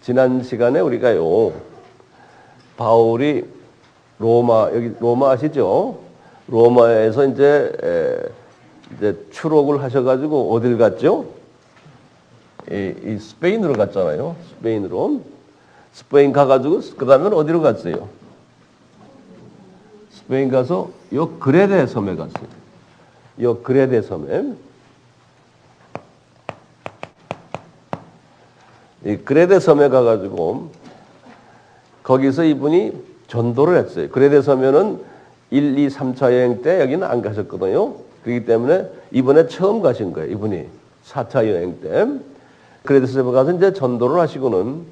지난 시간에 우리가요, 바울이 여기 로마 아시죠? 로마에서 이제 추록을 하셔가지고 어딜 갔죠? 이 스페인으로 갔잖아요. 스페인 가가지고 그 다음에는 어디로 갔어요? 스페인 가서 요 그레데 섬에 갔어요. 요 그레데 섬에. 이 그레데 섬에 가가지고 거기서 이분이 전도를 했어요. 그레데 섬에는 1, 2, 3차 여행 때 여기는 안 가셨거든요. 그렇기 때문에 이번에 처음 가신 거예요. 이분이 4차 여행 때. 그레데 섬에 가서 이제 전도를 하시고는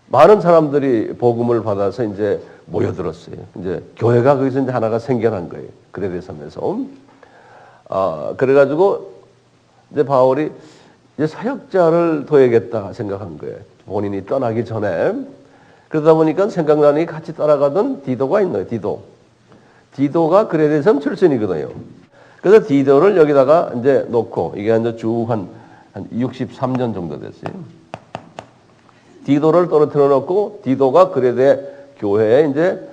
많은 사람들이 복음을 받아서 이제 모여들었어요. 이제 교회가 거기서 이제 하나가 생겨난 거예요. 그레데 섬에서. 그래가지고 이제 바울이 이제 사역자를 둬야겠다 생각한 거예요. 본인이 떠나기 전에. 그러다 보니까 생각나니 같이 따라가던 디도가 있나요? 디도가 그레데 섬 출신이거든요. 그래서 디도를 여기다가 이제 놓고 이게 이제 쭉 한 63년 정도 됐어요. 디도를 떨어뜨려 놓고 디도가 그레데 교회에 이제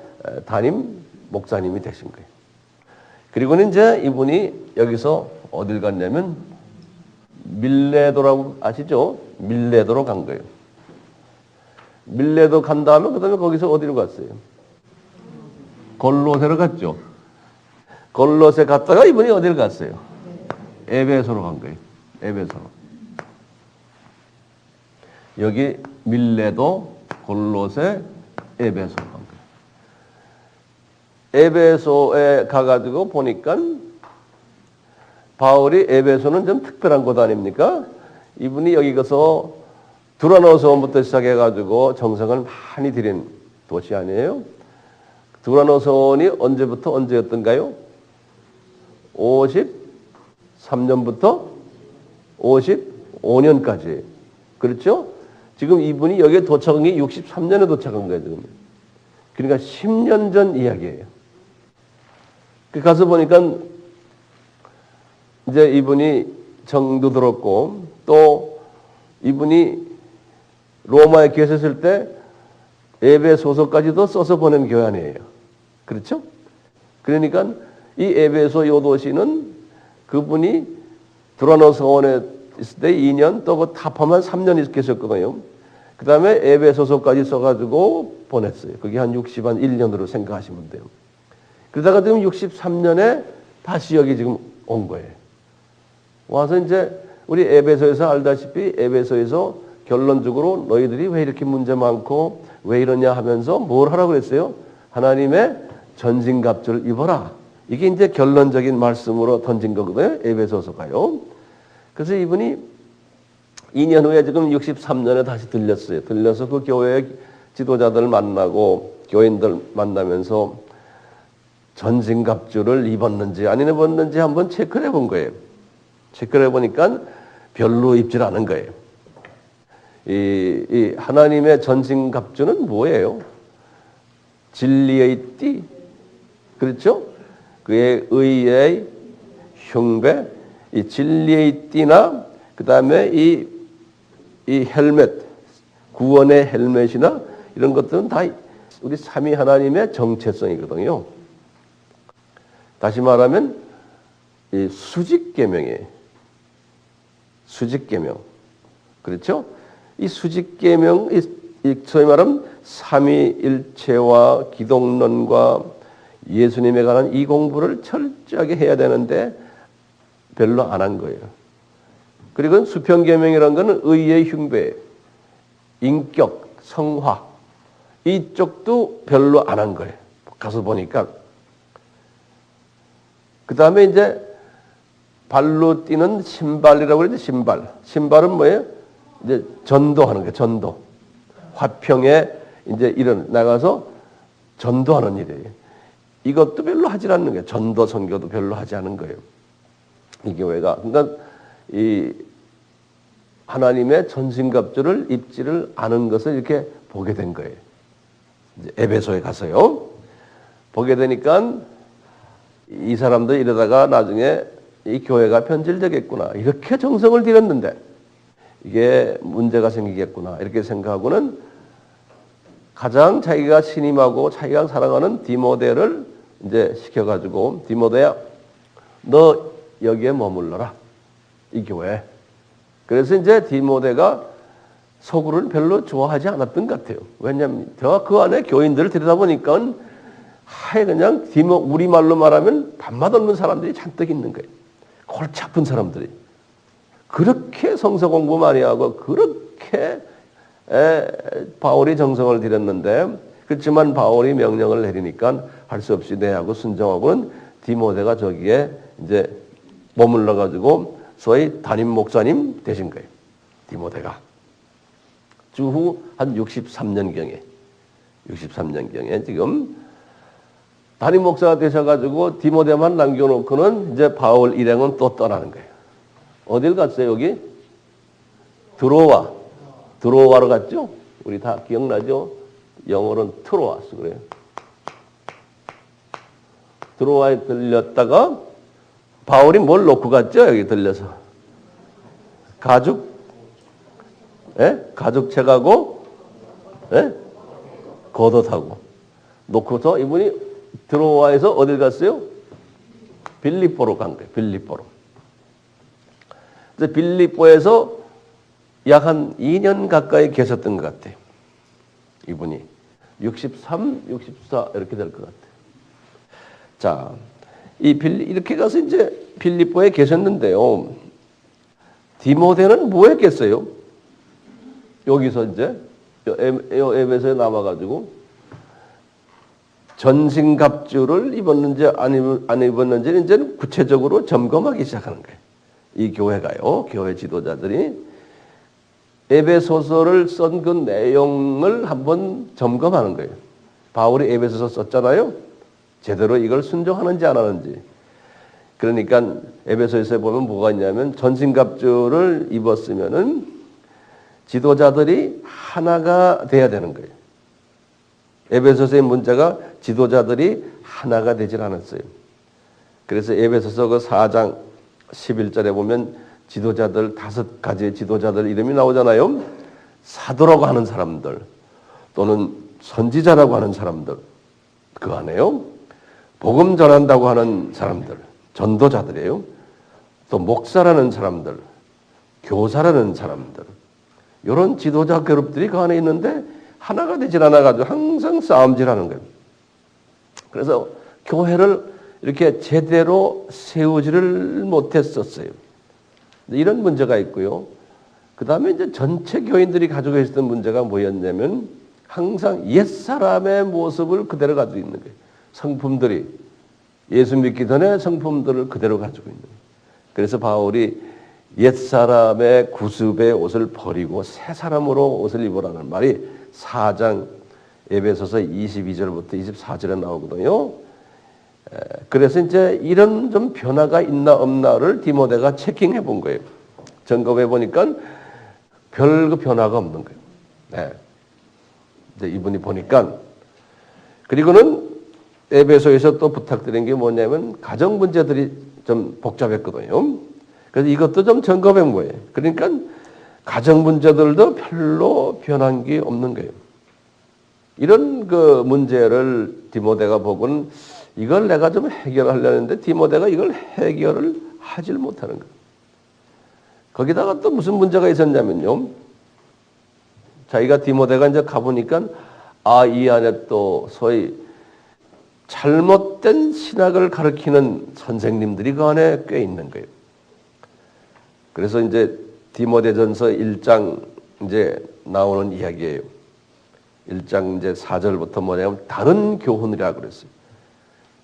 담임 목사님이 되신 거예요. 그리고는 이제 이분이 여기서 어딜 갔냐면 밀레도라고 아시죠? 밀레도로 간 거예요. 밀레도 간 다음에 그다음에 거기서 어디로 갔어요? 골로새로 갔죠. 골로새 갔다가 이분이 어디를 갔어요? 에베소로 간 거예요. 에베소로. 여기 밀레도, 골로새, 에베소로 간 거예요. 에베소에 가가지고 보니까 바울이 에베소는 좀 특별한 곳 아닙니까? 이분이 여기 가서 두라노서원부터 시작해가지고 정성을 많이 들인 도시 아니에요? 두라노서원이 언제부터 언제였던가요? 53년부터 55년까지. 그렇죠? 지금 이분이 여기에 도착한 게 63년에 도착한 거예요, 지금. 그러니까 10년 전 이야기예요. 가서 보니까 이제 이분이 정도 들었고 또 이분이 로마에 계셨을 때 에베소서까지도 써서 보낸 교회 아니에요. 그렇죠? 그러니까 이 에베소 요 도시는 그분이 두라노서원에 있을 때 2년 또 그 타파만 3년 계셨거든요. 그 다음에 에베소서까지 써가지고 보냈어요. 그게 한 61년으로 생각하시면 돼요. 그러다가 지금 63년에 다시 여기 지금 온 거예요. 와서 이제 우리 에베소에서 알다시피 에베소에서 결론적으로 너희들이 왜 이렇게 문제 많고 왜 이러냐 하면서 뭘 하라고 그랬어요? 하나님의 전신갑주를 입어라. 이게 이제 결론적인 말씀으로 던진 거거든요. 에베소서가요. 그래서 이분이 2년 후에 지금 63년에 다시 들렸어요. 들려서 그 교회의 지도자들 만나고 교인들 만나면서 전신갑주를 입었는지 안 입었는지 한번 체크를 해본 거예요. 체크를 해보니까 별로 입질 않은 거예요. 이 하나님의 전신갑주는 뭐예요? 진리의 띠. 그렇죠? 그의 의의 흉배, 이 진리의 띠나 그 다음에 이 헬멧, 구원의 헬멧이나 이런 것들은 다 우리 삼위 하나님의 정체성이거든요. 다시 말하면 이 수직계명이에요. 수직계명. 그렇죠? 이 수직계명, 소위 말하면 삼위일체와 기독론과 예수님에 관한 이 공부를 철저하게 해야 되는데 별로 안 한 거예요. 그리고 수평계명이라는 것은 의의 흉배, 인격, 성화 이쪽도 별로 안 한 거예요. 가서 보니까. 그 다음에 이제 발로 뛰는 신발이라고 그러죠. 신발은 뭐예요? 이제 전도하는 거예요. 전도. 화평에 이제 나가서 전도하는 일이에요. 이것도 별로 하지 않는 거예요. 전도 선교도 별로 하지 않은 거예요. 이 교회가. 그러니까 이 하나님의 전신갑주를 입지를 않은 것을 이렇게 보게 된 거예요. 이제 에베소에 가서요. 보게 되니까 이 사람도 이러다가 나중에 이 교회가 변질되겠구나. 이렇게 정성을 들였는데 이게 문제가 생기겠구나 이렇게 생각하고는 가장 자기가 신임하고 자기가 사랑하는 디모데를 이제 시켜가지고 디모데야 너 여기에 머물러라 이 교회. 그래서 이제 디모데가 서구를 별로 좋아하지 않았던 것 같아요. 왜냐하면 그 안에 교인들을 들여다 보니까 하에 그냥 우리말로 말하면 밥맛 없는 사람들이 잔뜩 있는 거예요. 골치 아픈 사람들이. 그렇게 성서 공부 많이 하고 그렇게 바울이 정성을 들였는데 그렇지만 바울이 명령을 내리니까 할 수 없이 내하고 순종하고는 디모데가 저기에 이제 머물러 가지고 소위 담임 목사님 되신 거예요. 디모데가. 주후 한 63년경에 지금 담임 목사가 되셔가지고 디모데만 남겨놓고는 이제 바울 일행은 또 떠나는 거예요. 어딜 갔어요 여기? 드로아로 갔죠? 우리 다 기억나죠? 영어로는 트로아스 그래요. 드로아에 들렸다가 바울이 뭘 놓고 갔죠? 여기 들려서 가죽 책하고 겉옷하고 놓고서 이분이 드로아에서 어딜 갔어요? 빌립보로 간 거예요. 빌립보로. 그래서 빌립보에서 약 한 2년 가까이 계셨던 것 같아요. 이분이 63, 64 이렇게 될 것 같아요. 자, 이렇게 가서 이제 빌립보에 계셨는데요. 디모데는 뭐 했겠어요? 여기서 이제 에베소에 남아가지고 전신갑주를 입었는지 안 입었는지는 이제 구체적으로 점검하기 시작하는 거예요. 이 교회가요. 교회 지도자들이 에베소서를 쓴 그 내용을 한번 점검하는 거예요. 바울이 에베소서 썼잖아요. 제대로 이걸 순종하는지 안 하는지. 그러니까 에베소에서 보면 뭐가 있냐면 전신갑주를 입었으면은 지도자들이 하나가 돼야 되는 거예요. 에베소서의 문제가 지도자들이 하나가 되질 않았어요. 그래서 에베소서 그 4장 11절에 보면 지도자들 5가지의 지도자들 이름이 나오잖아요. 사도라고 하는 사람들 또는 선지자라고 하는 사람들 그 안에요. 복음 전한다고 하는 사람들 전도자들이에요. 또 목사라는 사람들 교사라는 사람들 이런 지도자 그룹들이 그 안에 있는데 하나가 되질 않아가지고 항상 싸움질하는 거예요. 그래서 교회를 이렇게 제대로 세우지를 못했었어요. 이런 문제가 있고요. 그 다음에 이제 전체 교인들이 가지고 있었던 문제가 뭐였냐면 항상 옛사람의 모습을 그대로 가지고 있는 거예요. 성품들이 예수 믿기 전에 성품들을 그대로 가지고 있는 거예요. 그래서 바울이 옛사람의 구습의 옷을 버리고 새 사람으로 옷을 입으라는 말이 4장 에베소서 22절부터 24절에 나오거든요. 그래서 이제 이런 좀 변화가 있나 없나를 디모데가 체킹해 본 거예요. 점검해 보니까 별 그 변화가 없는 거예요. 네. 이제 이분이 보니까 그리고는 에베소에서 또 부탁드린 게 뭐냐면 가정 문제들이 좀 복잡했거든요. 그래서 이것도 좀 점검해 본 거예요. 그러니까 가정 문제들도 별로 변한 게 없는 거예요. 이런 그 문제를 디모데가 보고는 이걸 내가 좀 해결하려는데 디모데가 이걸 해결을 하질 못하는 거예요. 거기다가 또 무슨 문제가 있었냐면요. 자기가 디모데가 이제 가보니까 이 안에 또 소위 잘못된 신학을 가르치는 선생님들이 그 안에 꽤 있는 거예요. 그래서 이제 디모데전서 1장 이제 나오는 이야기예요. 1장 이제 4절부터 뭐냐면 다른 교훈이라고 그랬어요.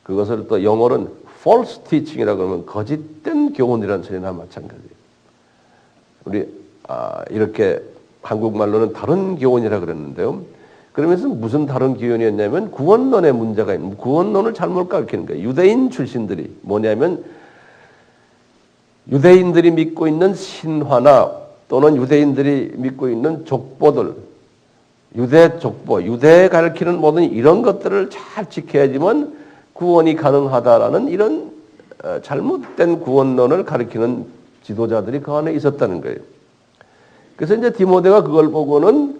그것을 또 영어로는 false teaching이라고 하면 거짓된 교훈이라는 소리나 마찬가지예요. 우리 이렇게 한국말로는 다른 교훈이라고 그랬는데요. 그러면서 무슨 다른 교훈이었냐면 구원론의 문제가 있는 구원론을 잘못 가르치는 거예요. 유대인 출신들이 뭐냐면 유대인들이 믿고 있는 신화나 또는 유대인들이 믿고 있는 족보들 유대 족보, 유대에 가르치는 모든 이런 것들을 잘 지켜야지만 구원이 가능하다라는 이런 잘못된 구원론을 가르치는 지도자들이 그 안에 있었다는 거예요. 그래서 이제 디모데가 그걸 보고는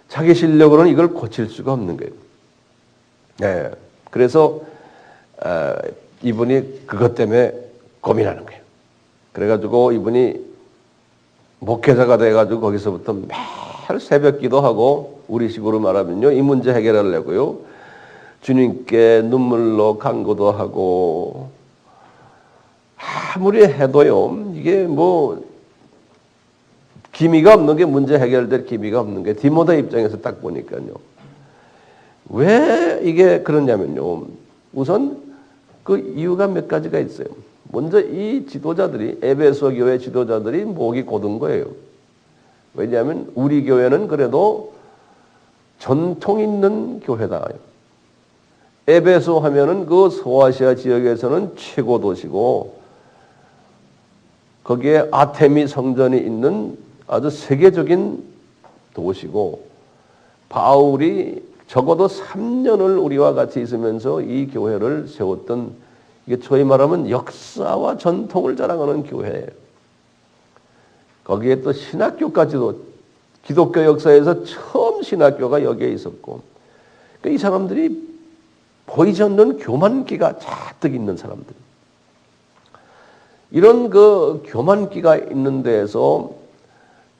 자기 실력으로는 이걸 고칠 수가 없는 거예요. 네. 그래서 이분이 그것 때문에 고민하는 거예요. 그래가지고 이분이 목회자가 돼가지고 거기서부터 매일 새벽 기도하고 우리식으로 말하면요, 이 문제 해결하려고요, 주님께 눈물로 간구도 하고 아무리 해도요, 이게 뭐 기미가 없는 게, 문제 해결될 기미가 없는 게, 디모데 입장에서 딱 보니까요, 왜 이게 그러냐면요, 우선 그 이유가 몇 가지가 있어요. 먼저 이 지도자들이, 에베소 교회 지도자들이 목이 곧은 거예요. 왜냐하면 우리 교회는 그래도 전통 있는 교회다. 에베소 하면은 그 소아시아 지역에서는 최고 도시고, 거기에 아테미 성전이 있는 아주 세계적인 도시고, 바울이 적어도 3년을 우리와 같이 있으면서 이 교회를 세웠던, 이게 소위 말하면 역사와 전통을 자랑하는 교회예요. 거기에 또 신학교까지도, 기독교 역사에서 처음 신학교가 여기에 있었고, 이 사람들이 보이지 않는 교만기가 잔뜩 있는 사람들. 이런 그 교만기가 있는 데에서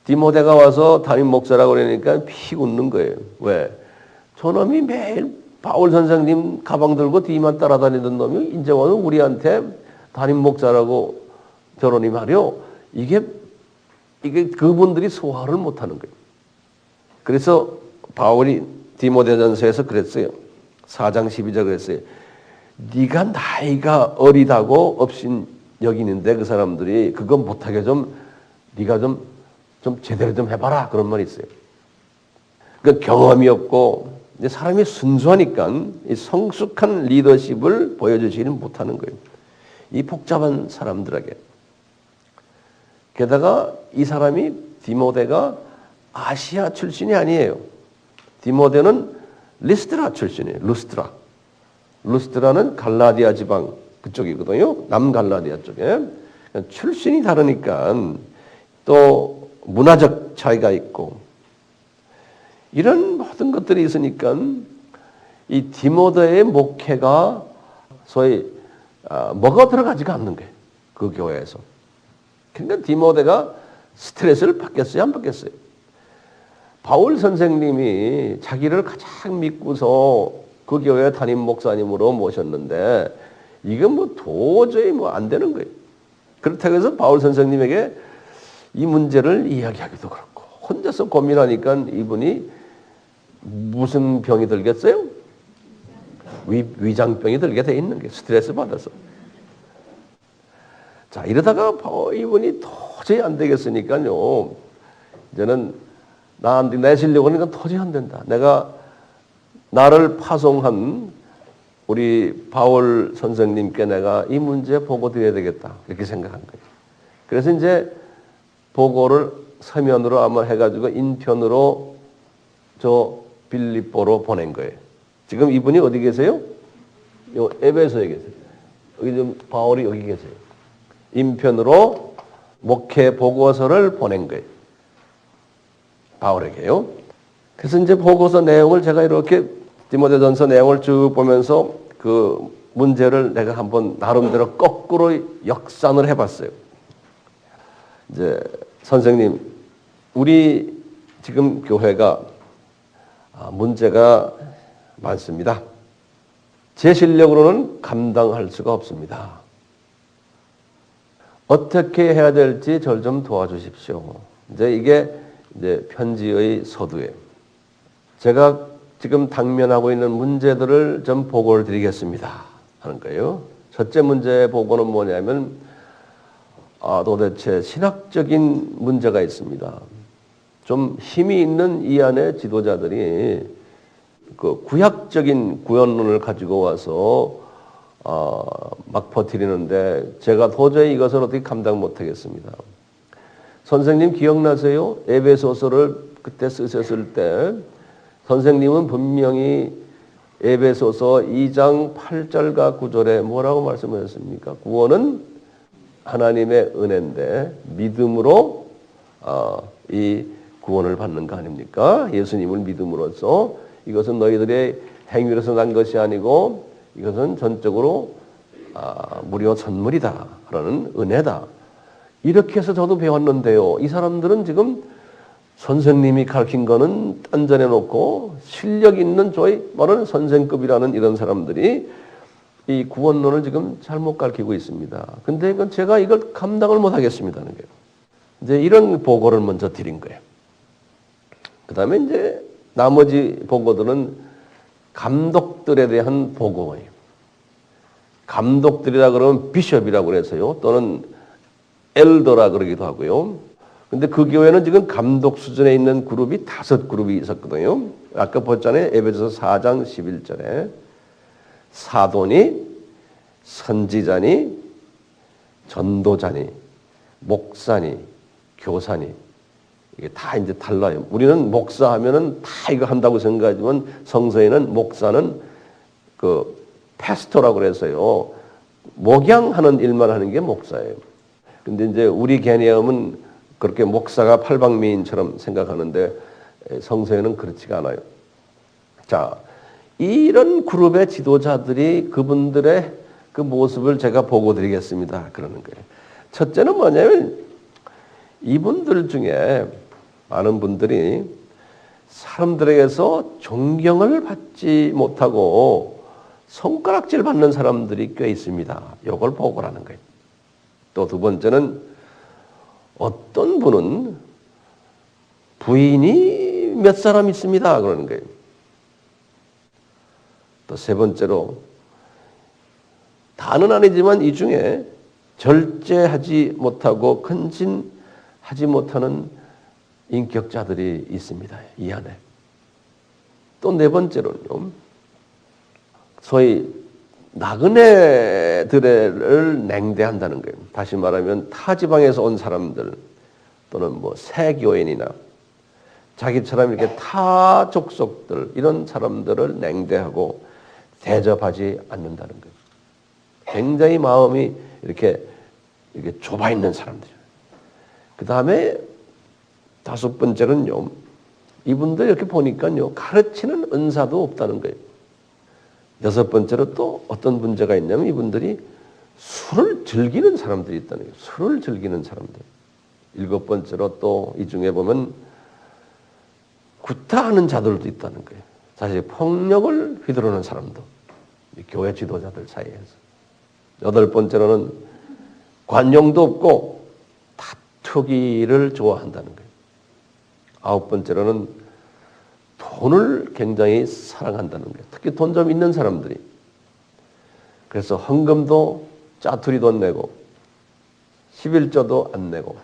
디모데가 와서 담임 목사라고 그러니까 픽 웃는 거예요. 왜? 저놈이 매일 바울 선생님 가방 들고 뒤만 따라다니던 놈이 이제 와서 우리한테 담임 목사라고 저러니 말이요. 이게 그분들이 소화를 못하는 거예요. 그래서 바울이 디모데전서에서 그랬어요. 4장 12절 그랬어요. 네가 나이가 어리다고 업신 여기는데 그 사람들이 그거 못하게 좀 네가 좀 제대로 좀 해봐라, 그런 말이 있어요. 그러니까 경험이 없고 사람이 순수하니까 이 성숙한 리더십을 보여주지는 못하는 거예요. 이 복잡한 사람들에게. 게다가 이 사람이, 디모데가 아시아 출신이 아니에요. 디모데는 리스트라 출신이에요. 루스트라는 갈라디아 지방 그쪽이거든요. 남갈라디아 쪽에. 출신이 다르니까 또 문화적 차이가 있고, 이런 모든 것들이 있으니까 이 디모데의 목회가 소위 뭐가 들어가지가 않는 거예요. 그 교회에서. 그러니까 디모데가 스트레스를 받겠어요? 안 받겠어요? 바울 선생님이 자기를 가장 믿고서 그 교회 담임 목사님으로 모셨는데 이건 뭐 도저히 뭐 안 되는 거예요. 그렇다고 해서 바울 선생님에게 이 문제를 이야기하기도 그렇고, 혼자서 고민하니까 이분이 무슨 병이 들겠어요? 위장병이 들게 돼 있는 게, 스트레스 받아서. 자, 이러다가 이분이 도저히 안 되겠으니까요, 이제는 내 실력은 이건 도저히 안 된다. 내가 나를 파송한 우리 바울 선생님께 내가 이 문제 보고 드려야 되겠다, 이렇게 생각한 거예요. 그래서 이제 보고를 서면으로 아마 해가지고 인편으로 저 빌립보로 보낸 거예요. 지금 이분이 어디 계세요? 요 에베소에 계세요. 여기 좀 바울이 여기 계세요. 인편으로 목회 보고서를 보낸 거예요. 바울에게요. 그래서 이제 보고서 내용을 제가 이렇게 디모데전서 내용을 쭉 보면서 그 문제를 내가 한번 나름대로 거꾸로 역산을 해봤어요. 이제 선생님, 우리 지금 교회가 문제가 많습니다. 제 실력으로는 감당할 수가 없습니다. 어떻게 해야 될지 저를 좀 도와주십시오. 이제 이게 이제 편지의 서두에 제가 지금 당면하고 있는 문제들을 좀 보고를 드리겠습니다 하는 거예요. 첫째 문제 보고는 뭐냐면, 도대체 신학적인 문제가 있습니다. 좀 힘이 있는 이 안에 지도자들이 그 구약적인 구원론을 가지고 와서 막 퍼뜨리는데 제가 도저히 이것을 어떻게 감당 못하겠습니다. 선생님 기억나세요? 에베소서를 그때 쓰셨을 때 선생님은 분명히 에베소서 2장 8절과 9절에 뭐라고 말씀하셨습니까? 구원은 하나님의 은혜인데 믿음으로 이 구원을 받는 거 아닙니까? 예수님을 믿음으로써 이것은 너희들의 행위로서 난 것이 아니고 이것은 전적으로 무료 선물이다. 라는 은혜다. 이렇게 해서 저도 배웠는데요. 이 사람들은 지금 선생님이 가르친 거는 딴전해 놓고 실력 있는 저희 말하는 선생급이라는 이런 사람들이 이 구원론을 지금 잘못 가르치고 있습니다. 근데 이건 제가 이걸 감당을 못 하겠습니다는 거예요. 이제 이런 보고를 먼저 드린 거예요. 그 다음에 이제 나머지 보고들은 감독들에 대한 보고예요. 감독들이라 그러면 비숍이라고 그래서요. 또는 엘더라 그러기도 하고요. 근데 그 교회는 지금 감독 수준에 있는 그룹이 5그룹이 있었거든요. 아까 봤잖아요. 에베소서 4장 11절에 사도니, 선지자니, 전도자니, 목사니, 교사니 이게 다 이제 달라요. 우리는 목사하면은 다 이거 한다고 생각하지만 성서에는 목사는 그 패스토라고 그래서요. 목양하는 일만 하는 게 목사예요. 근데 이제 우리 개념은 그렇게 목사가 팔방미인처럼 생각하는데 성서에는 그렇지가 않아요. 자, 이런 그룹의 지도자들이 그분들의 그 모습을 제가 보고 드리겠습니다. 그러는 거예요. 첫째는 뭐냐면 이분들 중에 많은 분들이 사람들에게서 존경을 받지 못하고 손가락질 받는 사람들이 꽤 있습니다. 이걸 보고라는 거예요. 또 두 번째는 어떤 분은 부인이 몇 사람 있습니다. 그러는 거예요. 또 세 번째로 다는 아니지만 이 중에 절제하지 못하고 근신하지 못하는 인격자들이 있습니다. 이 안에. 또 네 번째로는요. 소위 나그네들을 냉대한다는 거예요. 다시 말하면 타 지방에서 온 사람들 또는 뭐 세교인이나 자기처럼 이렇게 타 족속들 이런 사람들을 냉대하고 대접하지 않는다는 거예요. 굉장히 마음이 이렇게 좁아 있는 사람들이에요. 그 다음에 5번째는요. 이분들 이렇게 보니까요. 가르치는 은사도 없다는 거예요. 6번째로 또 어떤 문제가 있냐면 이분들이 술을 즐기는 사람들이 있다는 거예요. 술을 즐기는 사람들. 7번째로 또 이 중에 보면 구타하는 자들도 있다는 거예요. 사실 폭력을 휘두르는 사람도 교회 지도자들 사이에서. 8번째로는 관용도 없고 다투기를 좋아한다는 거예요. 9번째로는 돈을 굉장히 사랑한다는 거예요. 특히 돈 좀 있는 사람들이. 그래서 헌금도 짜투리 돈 내고 11조도 안 내고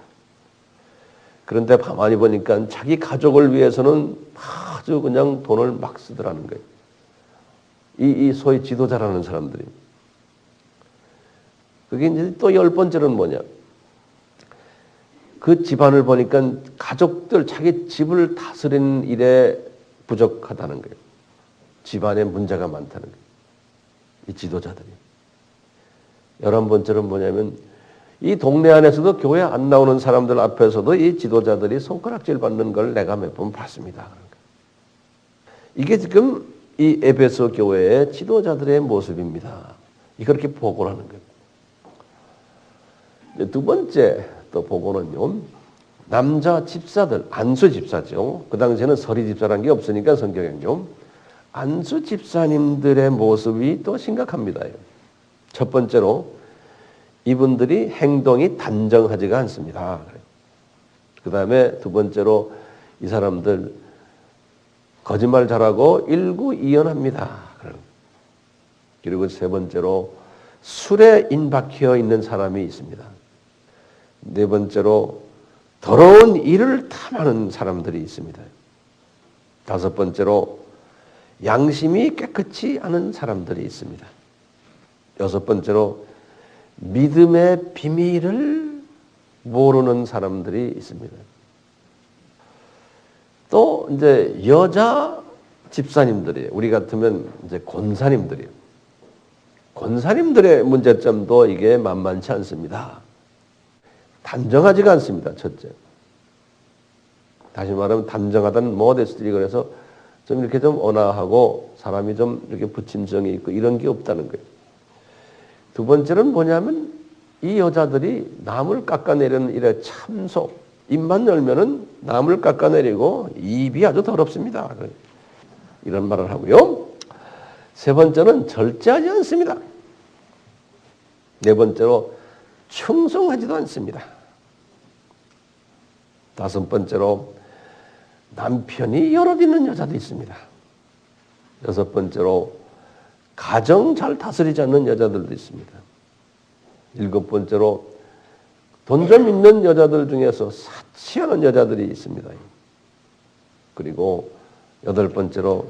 그런데 가만히 보니까 자기 가족을 위해서는 아주 그냥 돈을 막 쓰더라는 거예요. 이 소위 지도자라는 사람들이. 그게 이제 또 10번째는 뭐냐. 그 집안을 보니까 가족들, 자기 집을 다스리는 일에 부족하다는 거예요. 집안에 문제가 많다는 거예요. 이 지도자들이. 11번째는 뭐냐면 이 동네 안에서도 교회 안 나오는 사람들 앞에서도 이 지도자들이 손가락질 받는 걸 내가 몇 번 봤습니다. 이게 지금 이 에베소 교회의 지도자들의 모습입니다. 이렇게 보고를 하는 거예요. 두 번째 또 보고는요. 남자 집사들, 안수 집사죠. 그 당시에는 서리 집사라는 게 없으니까 성경에는요. 안수 집사님들의 모습이 또 심각합니다. 첫 번째로 이분들이 행동이 단정하지가 않습니다. 그 다음에 두 번째로 이 사람들 거짓말 잘하고 일구이연합니다. 그리고 세 번째로 술에 인박해 있는 사람이 있습니다. 네 번째로 더러운 일을 탐하는 사람들이 있습니다. 5번째로 양심이 깨끗이 않은 사람들이 있습니다. 6번째로 믿음의 비밀을 모르는 사람들이 있습니다. 또 이제 여자 집사님들이 우리 같으면 이제 권사님들이에요. 권사님들의 문제점도 이게 만만치 않습니다. 단정하지가 않습니다. 첫째. 다시 말하면 단정하다는 모데스티, 그래서 좀 이렇게 좀 온화하고 사람이 좀 이렇게 부침성이 있고 이런 게 없다는 거예요. 두 번째는 뭐냐면 이 여자들이 남을 깎아내리는 이래 참소, 입만 열면은 남을 깎아내리고 입이 아주 더럽습니다. 이런 말을 하고요. 세 번째는 절제하지 않습니다. 네 번째로 충성하지도 않습니다. 다섯 번째로 남편이 여럿 있는 여자도 있습니다. 여섯 번째로 가정 잘 다스리지 않는 여자들도 있습니다. 일곱 번째로 돈 좀 있는 여자들 중에서 사치하는 여자들이 있습니다. 그리고 여덟 번째로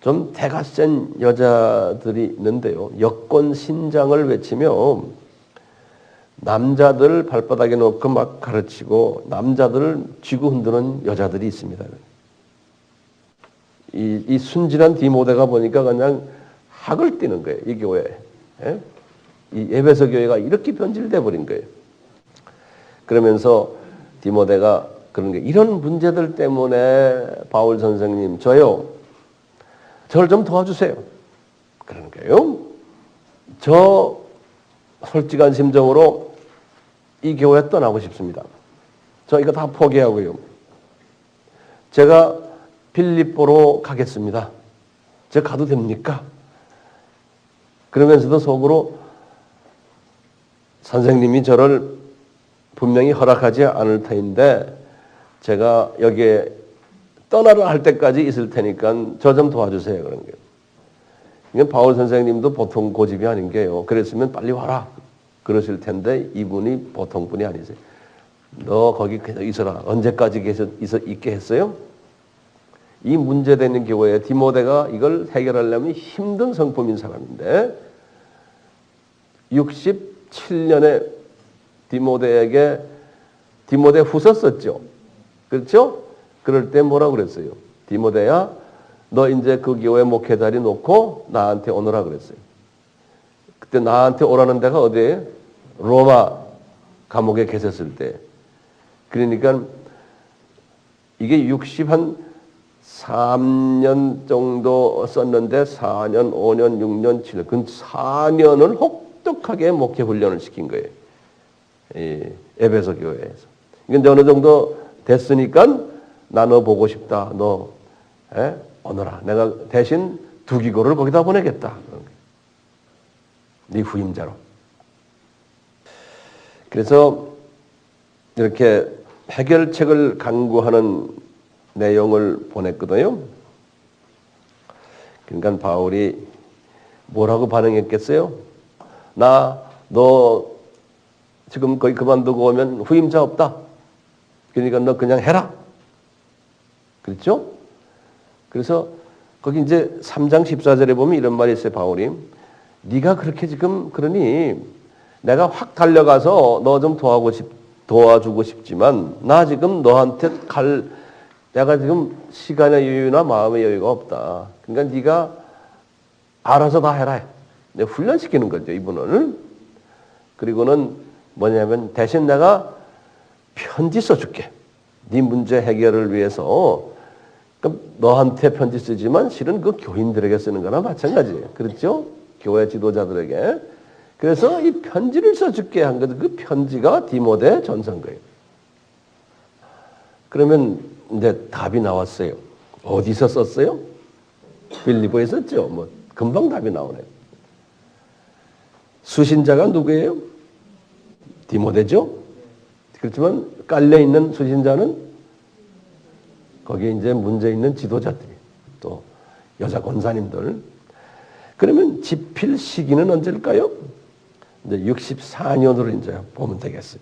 좀 대가 센 여자들이 있는데요. 여권 신장을 외치며 남자들 발바닥에 놓고 막 가르치고 남자들을 쥐고 흔드는 여자들이 있습니다. 이 순진한 디모데가 보니까 그냥 학을 띠는 거예요. 이 교회에. 예? 이 에베소 교회가 이렇게 변질돼 버린 거예요. 그러면서 디모데가 그런 게 이런 문제들 때문에 바울 선생님 저를 좀 도와주세요. 그러는 거예요. 저 솔직한 심정으로 이 교회 떠나고 싶습니다. 저 이거 다 포기하고요. 제가 빌립보로 가겠습니다. 제가 가도 됩니까? 그러면서도 속으로 선생님이 저를 분명히 허락하지 않을 터인데 제가 여기에 떠나라 할 때까지 있을 테니까 저 좀 도와주세요. 그런 거예요. 이건 바울 선생님도 보통 고집이 아닌 게요. 그랬으면 빨리 와라. 그러실 텐데 이분이 보통 분이 아니세요. 너 거기 계속 있어라. 언제까지 있게 했어요? 이 문제되는 교회에 디모데가 이걸 해결하려면 힘든 성품인 사람인데 67년에 디모데 후서 썼죠. 그렇죠? 그럴 때 뭐라고 그랬어요? 디모데야, 너 이제 그 교회 목회 자리 놓고 나한테 오너라 그랬어요. 그때 나한테 오라는 데가 어디예요? 로마 감옥에 계셨을 때. 그러니까 이게 63년 정도 썼는데 4년, 5년, 6년, 7년, 그 4년을 혹독하게 목회 훈련을 시킨 거예요. 이 에베소 교회에서. 이건 어느 정도 됐으니까 나 너 보고 싶다. 너 오너라. 내가 대신 두기고를 거기다 보내겠다. 네 후임자로. 그래서 이렇게 해결책을 강구하는 내용을 보냈거든요. 그러니까 바울이 뭐라고 반응했겠어요? 너 지금 거기 그만두고 오면 후임자 없다. 그러니까 너 그냥 해라. 그렇죠? 그래서 거기 이제 3장 14절에 보면 이런 말이 있어요. 바울이 네가 그렇게 지금 그러니 내가 확 달려가서 너 좀 도와주고 싶지만 나 지금 너한테 내가 지금 시간의 여유나 마음의 여유가 없다. 그러니까 네가 알아서 다 해라. 내가 훈련시키는 거죠. 이분은. 그리고는 뭐냐면 대신 내가 편지 써줄게. 네 문제 해결을 위해서. 그럼 너한테 편지 쓰지만 실은 그 교인들에게 쓰는 거나 마찬가지예요. 그렇죠? 교회 지도자들에게. 그래서 이 편지를 써줄게 한 거죠. 그 편지가 디모데 전서인 거예요. 그러면 이제 답이 나왔어요. 어디서 썼어요? 빌립보에 썼죠. 뭐 금방 답이 나오네요. 수신자가 누구예요? 디모데죠. 그렇지만 깔려 있는 수신자는 거기에 이제 문제 있는 지도자들이 또 여자 권사님들. 그러면 집필 시기는 언제일까요? 이제 64년으로 이제 보면 되겠어요.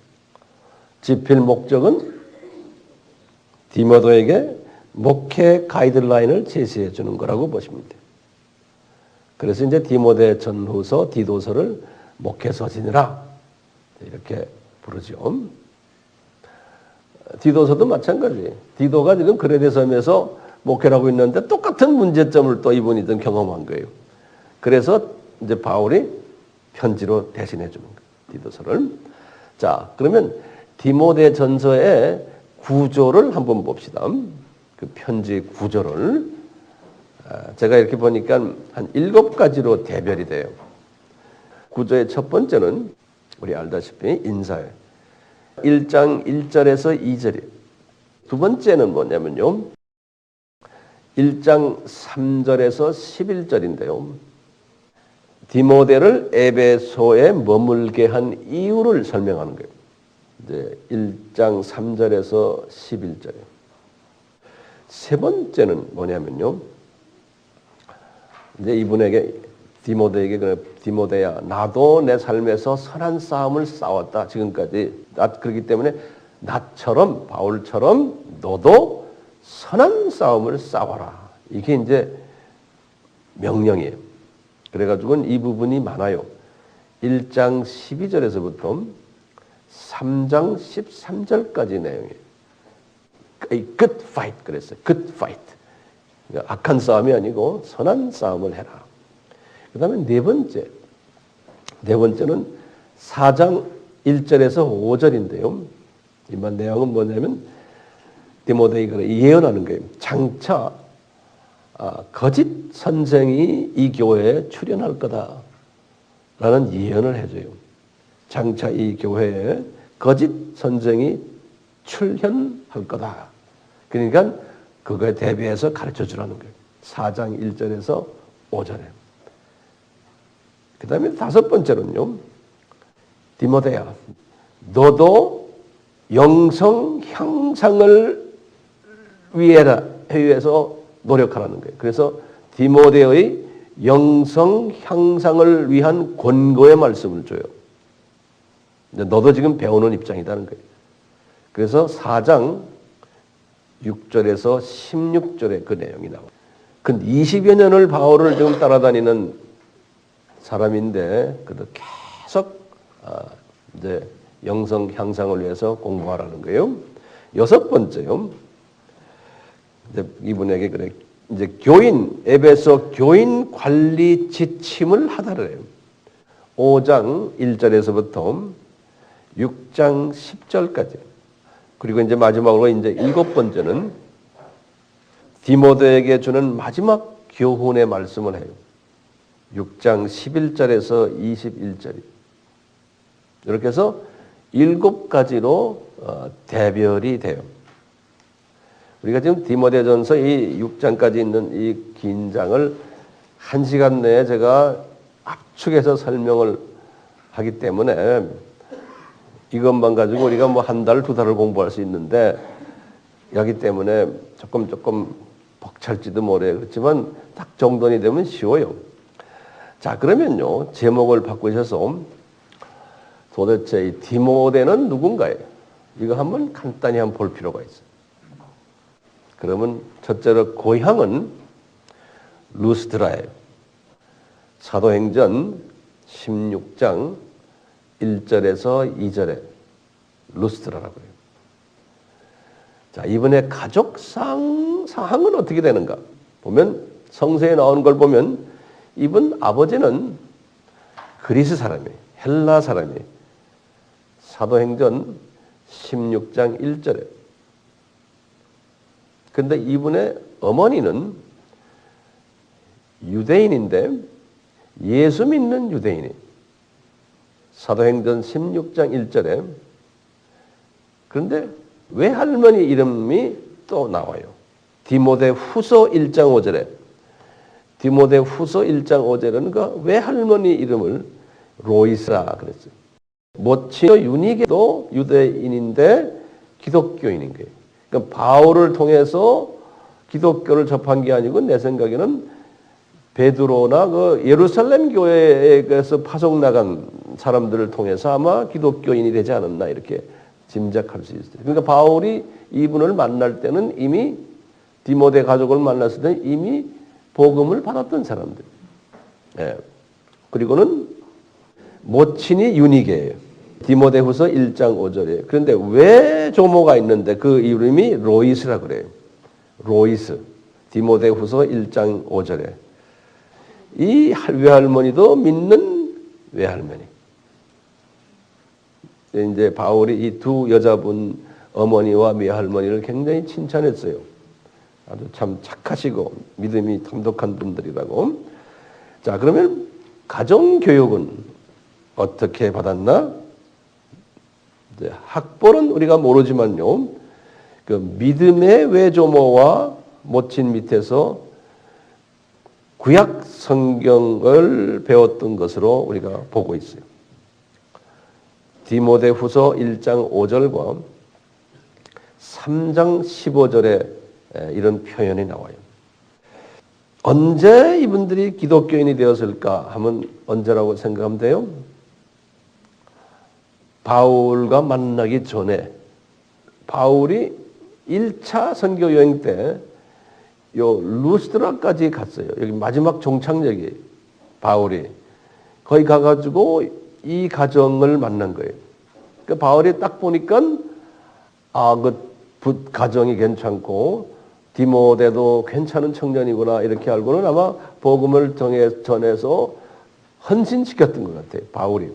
집필 목적은 디모데에게 목회 가이드라인을 제시해 주는 거라고 보시면 돼요. 그래서 이제 디모데 전후서, 디도서를 목회 서신이라 이렇게 부르죠. 디도서도 마찬가지예요. 디도가 지금 그레데 섬에서 목회를 하고 있는데 똑같은 문제점을 또 이분이 좀 경험한 거예요. 그래서 이제 바울이 편지로 대신해 주는 거예요. 디도서를. 자, 그러면 디모데 전서의 구조를 한번 봅시다. 그 편지 구조를. 제가 이렇게 보니까 한 7가지로 대별이 돼요. 구조의 첫 번째는 우리 알다시피 인사예요. 1장 1절에서 2절이에요. 두 번째는 뭐냐면요. 1장 3절에서 11절인데요. 디모데를 에베소에 머물게 한 이유를 설명하는 거예요. 이제 1장 3절에서 11절이에요. 세 번째는 뭐냐면요. 이제 이분에게 디모데에게 디모데야 나도 내 삶에서 선한 싸움을 싸웠다 지금까지. 그렇기 때문에 나처럼 바울처럼 너도 선한 싸움을 싸워라. 이게 이제 명령이에요. 그래가지고는 이 부분이 많아요. 1장 12절에서부터 3장 13절까지 내용이에요. good fight 그랬어요. good fight. 그러니까 악한 싸움이 아니고 선한 싸움을 해라. 그 다음에 네 번째는 4장 1절에서 5절인데요. 이만 내용은 뭐냐면 디모데가 예언하는 거예요. 장차 거짓 선생이 이 교회에 출현할 거다라는 예언을 해줘요. 장차 이 교회에 거짓 선생이 출현할 거다. 그러니까 그거에 대비해서 가르쳐 주라는 거예요. 4장 1절에서 5절에. 그 다음에 다섯 번째는요. 디모데야, 너도 영성 향상을 위해서 노력하라는 거예요. 그래서 디모데의 영성 향상을 위한 권고의 말씀을 줘요. 너도 지금 배우는 입장이라는 거예요. 그래서 4장 6절에서 16절에 그 내용이 나와요. 근 20여 년을 바울을 지금 따라다니는 사람인데 그래도 계속 이제 영성 향상을 위해서 공부하라는 거예요. 여섯 번째요. 이제 이분에게 그래 이제 에베소 교인 관리 지침을 하다래요. 5장 1절에서부터 6장 10절까지. 그리고 이제 마지막으로 이제 7번째는 디모데에게 주는 마지막 교훈의 말씀을 해요. 6장 11절에서 21절이. 이렇게 해서 7가지로 대별이 돼요. 우리가 지금 디모데전서 이 6장까지 있는 이 긴 장을 1시간 내에 제가 압축해서 설명을 하기 때문에 이것만 가지고 우리가 뭐 한 달, 두 달을 공부할 수 있는데 여기 때문에 조금 벅찰지도 모르요. 그렇지만 딱 정돈이 되면 쉬워요. 자, 그러면요. 제목을 바꾸셔서 도대체 이 디모데는 누군가요? 이거 한번 간단히 한번 볼 필요가 있어요. 그러면 첫째로 고향은 루스드라예요. 사도행전 16장 1절에서 2절에 루스드라라고 해요. 자, 이번에 가족 사항은 어떻게 되는가? 보면 성서에 나오는 걸 보면 이분 아버지는 그리스 사람이에요. 헬라 사람이에요. 사도행전 16장 1절에. 근데 이분의 어머니는 유대인인데 예수 믿는 유대인이에요. 사도행전 16장 1절에. 그런데 외할머니 이름이 또 나와요. 디모데 후서 1장 5절에. 디모데 후서 1장 5절에는 그 외할머니 이름을 로이스라 그랬어요. 모친 유니게도 유대인인데 기독교인인 거예요. 그러니까 바울을 통해서 기독교를 접한 게 아니고 내 생각에는 베드로나 그 예루살렘 교회에서 파송 나간 사람들을 통해서 아마 기독교인이 되지 않았나 이렇게 짐작할 수 있어요. 그러니까 바울이 이분을 만날 때는 이미 디모데 가족을 만났을 때 이미 복음을 받았던 사람들. 예. 그리고는 모친이 유니게예요. 디모데후서 1장 5절이에요. 그런데 왜 조모가 있는데 그 이름이 로이스라 그래요. 로이스. 디모데후서 1장 5절에. 이 외할머니도 믿는 외할머니. 이제 바울이 이 두 여자분 어머니와 외할머니를 굉장히 칭찬했어요. 아주 참 착하시고 믿음이 담독한 분들이라고. 자, 그러면 가정교육은 어떻게 받았나? 이제 학벌은 우리가 모르지만요. 그 믿음의 외조모와 모친 밑에서 구약 성경을 배웠던 것으로 우리가 보고 있어요. 디모데후서 1장 5절과 3장 15절에 이런 표현이 나와요. 언제 이분들이 기독교인이 되었을까 하면 언제라고 생각하면 돼요? 바울과 만나기 전에 바울이 1차 선교 여행 때 요 루스드라까지 갔어요. 여기 마지막 종착역이 바울이 거기 가가지고 이 가정을 만난 거예요. 그 바울이 딱 보니까 그 가정이 괜찮고 디모데도 괜찮은 청년이구나 이렇게 알고는 아마 복음을 전해서 헌신시켰던 것 같아요. 바울이.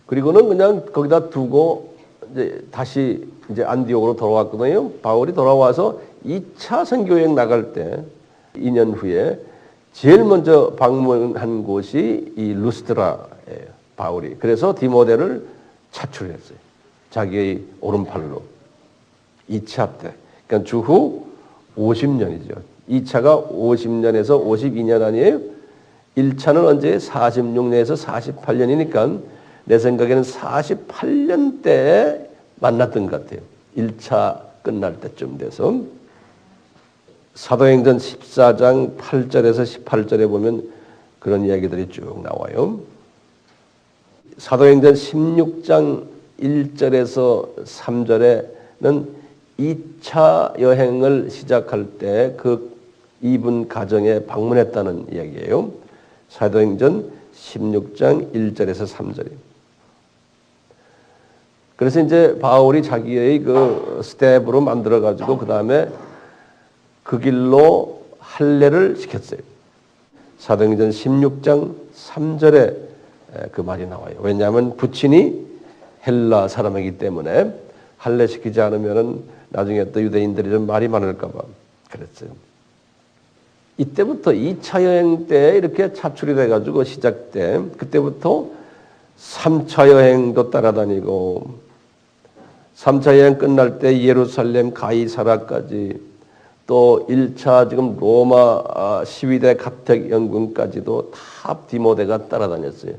그리고는 그냥 거기다 두고 이제 다시 이제 안디옥으로 돌아왔거든요. 바울이 돌아와서 2차 선교여행 나갈 때 2년 후에 제일 먼저 방문한 곳이 이 루스드라예요. 바울이. 그래서 디모데를 차출했어요. 자기의 오른팔로. 2차 때. 그러니까 주후 50년이죠. 2차가 50년에서 52년 아니에요? 1차는 언제? 46년에서 48년이니까 내 생각에는 48년 때에 만났던 것 같아요. 1차 끝날 때쯤 돼서. 사도행전 14장 8절에서 18절에 보면 그런 이야기들이 쭉 나와요. 사도행전 16장 1절에서 3절에는 2차 여행을 시작할 때 그 이분 가정에 방문했다는 이야기예요. 사도행전 16장 1절에서 3절이에요. 그래서 이제 바울이 자기의 그 스텝으로 만들어가지고 그 다음에 그 길로 할례를 시켰어요. 사도행전 16장 3절에 그 말이 나와요. 왜냐하면 부친이 헬라 사람이기 때문에 할례 시키지 않으면은 나중에 또 유대인들이 좀 말이 많을까봐 그랬어요. 이때부터 2차 여행 때 이렇게 차출이 돼가지고 시작돼. 그때부터 3차 여행도 따라다니고 3차 여행 끝날 때 예루살렘 가이사라까지 또 1차 지금 로마 시위대 가택 연금까지도 다 디모데가 따라다녔어요.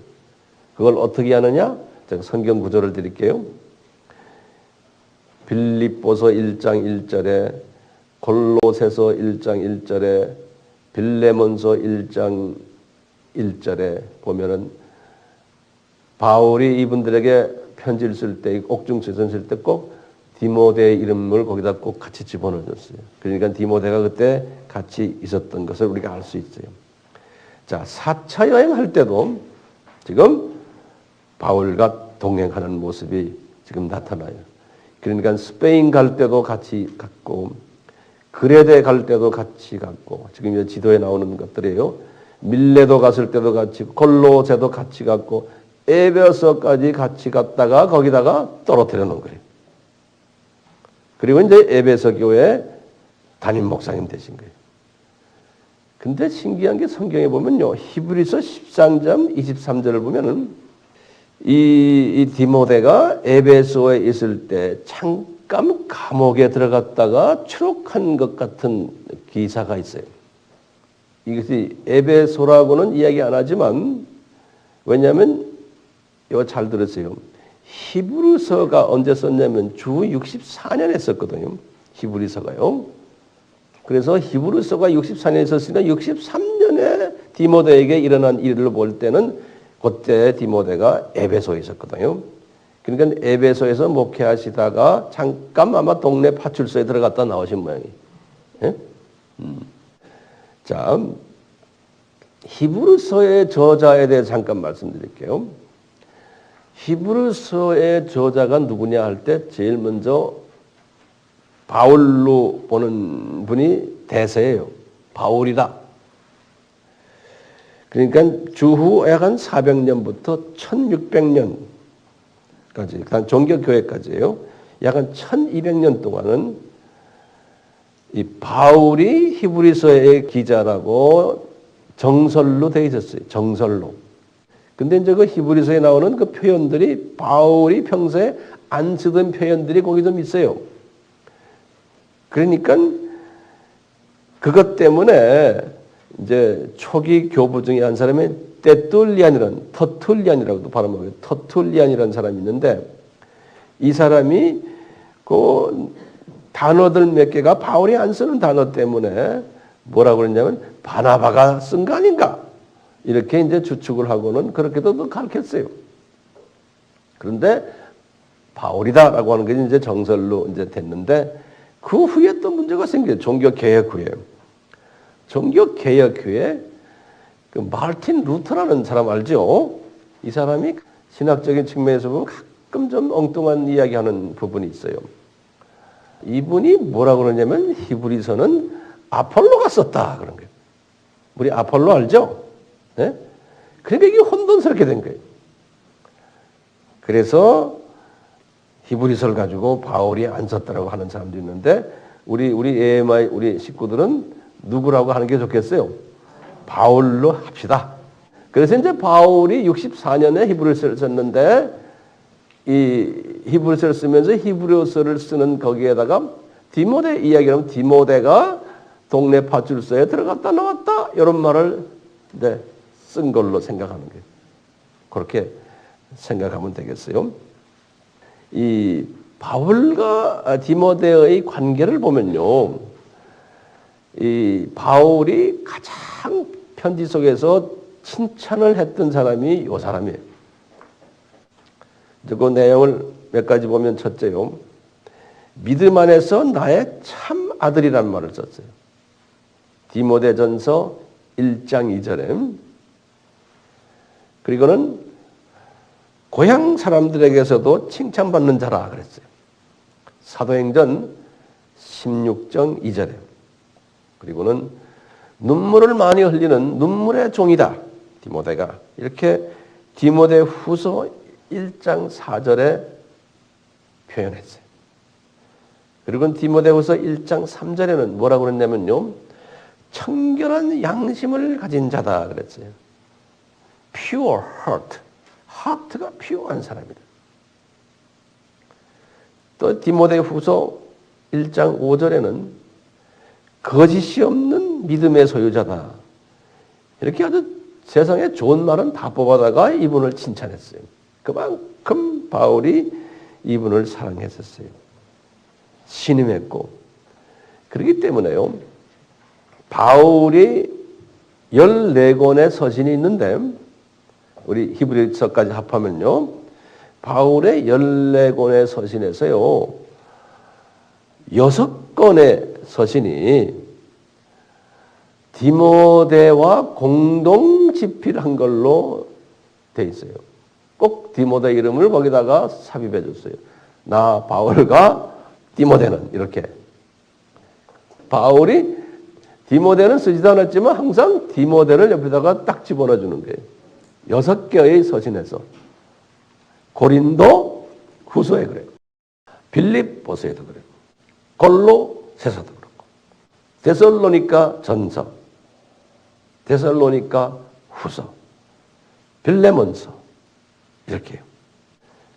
그걸 어떻게 하느냐? 제가 성경 구절을 드릴게요. 빌립보서 1장 1절에 골로새서 1장 1절에 빌레몬서 1장 1절에 보면은 바울이 이분들에게 편지를 쓸 때, 옥중서전 쓸 때 꼭 디모데의 이름을 거기다 꼭 같이 집어넣었어요. 그러니까 디모데가 그때 같이 있었던 것을 우리가 알 수 있어요. 자, 4차 여행할 때도 지금 바울과 동행하는 모습이 지금 나타나요. 그러니까 스페인 갈 때도 같이 갔고 그레데 갈 때도 같이 갔고 지금 이 지도에 나오는 것들이에요. 밀레도 갔을 때도 같이 골로새도 같이 갔고 에베소까지 같이 갔다가 거기다가 떨어뜨려 놓은 거예요. 그리고 이제 에베소 교회 담임 목사님 되신 거예요. 근데 신기한 게 성경에 보면요. 히브리서 13장 23절을 보면은 이 디모데가 에베소에 있을 때 잠깐 감옥에 들어갔다가 추록한 것 같은 기사가 있어요. 이것이 에베소라고는 이야기 안 하지만 왜냐하면 이거 잘 들으세요. 히브리서가 언제 썼냐면 주 64년에 썼거든요. 히브리서가요. 그래서 히브리서가 64년에 썼으니까 63년에 디모데에게 일어난 일을 볼 때는 그때 디모데가 에베소에 있었거든요. 그러니까 에베소에서 목회하시다가 잠깐 아마 동네 파출소에 들어갔다 나오신 모양이에요. 예? 자, 히브리서의 저자에 대해 잠깐 말씀드릴게요. 히브리서의 저자가 누구냐 할 때 제일 먼저 바울로 보는 분이 대세예요. 바울이다. 그러니까 주후 약 한 400년부터 1600년까지, 종교교회까지예요. 약 한 1200년 동안은 이 바울이 히브리서의 기자라고 정설로 되어 있었어요. 정설로. 근데 이제 그 히브리서에 나오는 그 표현들이 바울이 평소에 안 쓰던 표현들이 거기 좀 있어요. 그러니까 그것 때문에 이제 초기 교부 중에 한 사람이 터툴리안이라고도 발음하고요. 터툴리안이라는 사람이 있는데 이 사람이 그 단어들 몇 개가 바울이 안 쓰는 단어 때문에 뭐라고 그랬냐면 바나바가 쓴 거 아닌가 이렇게 이제 추측을 하고는 그렇게도 가르쳤어요. 그런데 바울이다라고 하는 게 이제 정설로 이제 됐는데 그 후에 또 문제가 생겨요. 종교 개혁 후에. 종교 개혁 후에 그 마르틴 루터라는 사람 알죠? 이 사람이 신학적인 측면에서 보면 가끔 좀 엉뚱한 이야기하는 부분이 있어요. 이분이 뭐라고 그러냐면 히브리서는 아폴로가 썼다 그런 거예요. 우리 아폴로 알죠? 네? 그러니까 이게 혼돈스럽게 된 거예요. 그래서 히브리서를 가지고 바울이 안 썼다라고 하는 사람도 있는데 우리 AMI 우리 식구들은 누구라고 하는 게 좋겠어요? 바울로 합시다. 그래서 이제 바울이 64년에 히브리서를 썼는데 이 히브리서를 쓰면서 히브리서를 쓰는 거기에다가 디모데 이야기하면 디모데가 동네 파출소에 들어갔다 나왔다 이런 말을 쓴 걸로 생각하는 거예요. 그렇게 생각하면 되겠어요. 이 바울과 디모데의 관계를 보면요, 이 바울이 가장 편지 속에서 칭찬을 했던 사람이 이 사람이에요. 그 내용을 몇 가지 보면 첫째요, 믿음 안에서 나의 참 아들이라는 말을 썼어요. 디모데전서 1장 2절에. 그리고는 고향 사람들에게서도 칭찬받는 자라 그랬어요. 사도행전 16장 2절에. 그리고는 눈물을 많이 흘리는 눈물의 종이다. 디모데가. 이렇게 디모데 후서 1장 4절에 표현했어요. 그리고 디모데 후서 1장 3절에는 뭐라고 그랬냐면요, 청결한 양심을 가진 자다 그랬어요. Pure heart. 하트가 피어한 사람이다. 또 디모데 후서 1장 5절에는 거짓이 없는 믿음의 소유자다. 이렇게 아주 세상에 좋은 말은 다 뽑아다가 이분을 칭찬했어요. 그만큼 바울이 이분을 사랑했었어요. 신임했고. 그렇기 때문에요, 바울이 14권의 서신이 있는데 우리 히브리서까지 합하면요, 바울의 14권의 서신에서요 6권의 서신이 디모데와 공동 집필한 걸로 돼 있어요. 꼭 디모데 이름을 거기다가 삽입해 줬어요. 나 바울과 디모데는 이렇게. 바울이 디모데는 쓰지도 않았지만 항상 디모데를 옆에다가 딱 집어넣어 주는 거예요. 6개의 서신에서. 고린도 후서에 그래요. 빌립보서에도 그래요. 골로새서도 그렇고. 데살로니가 전서, 데살로니가 후서, 빌레몬서 이렇게요.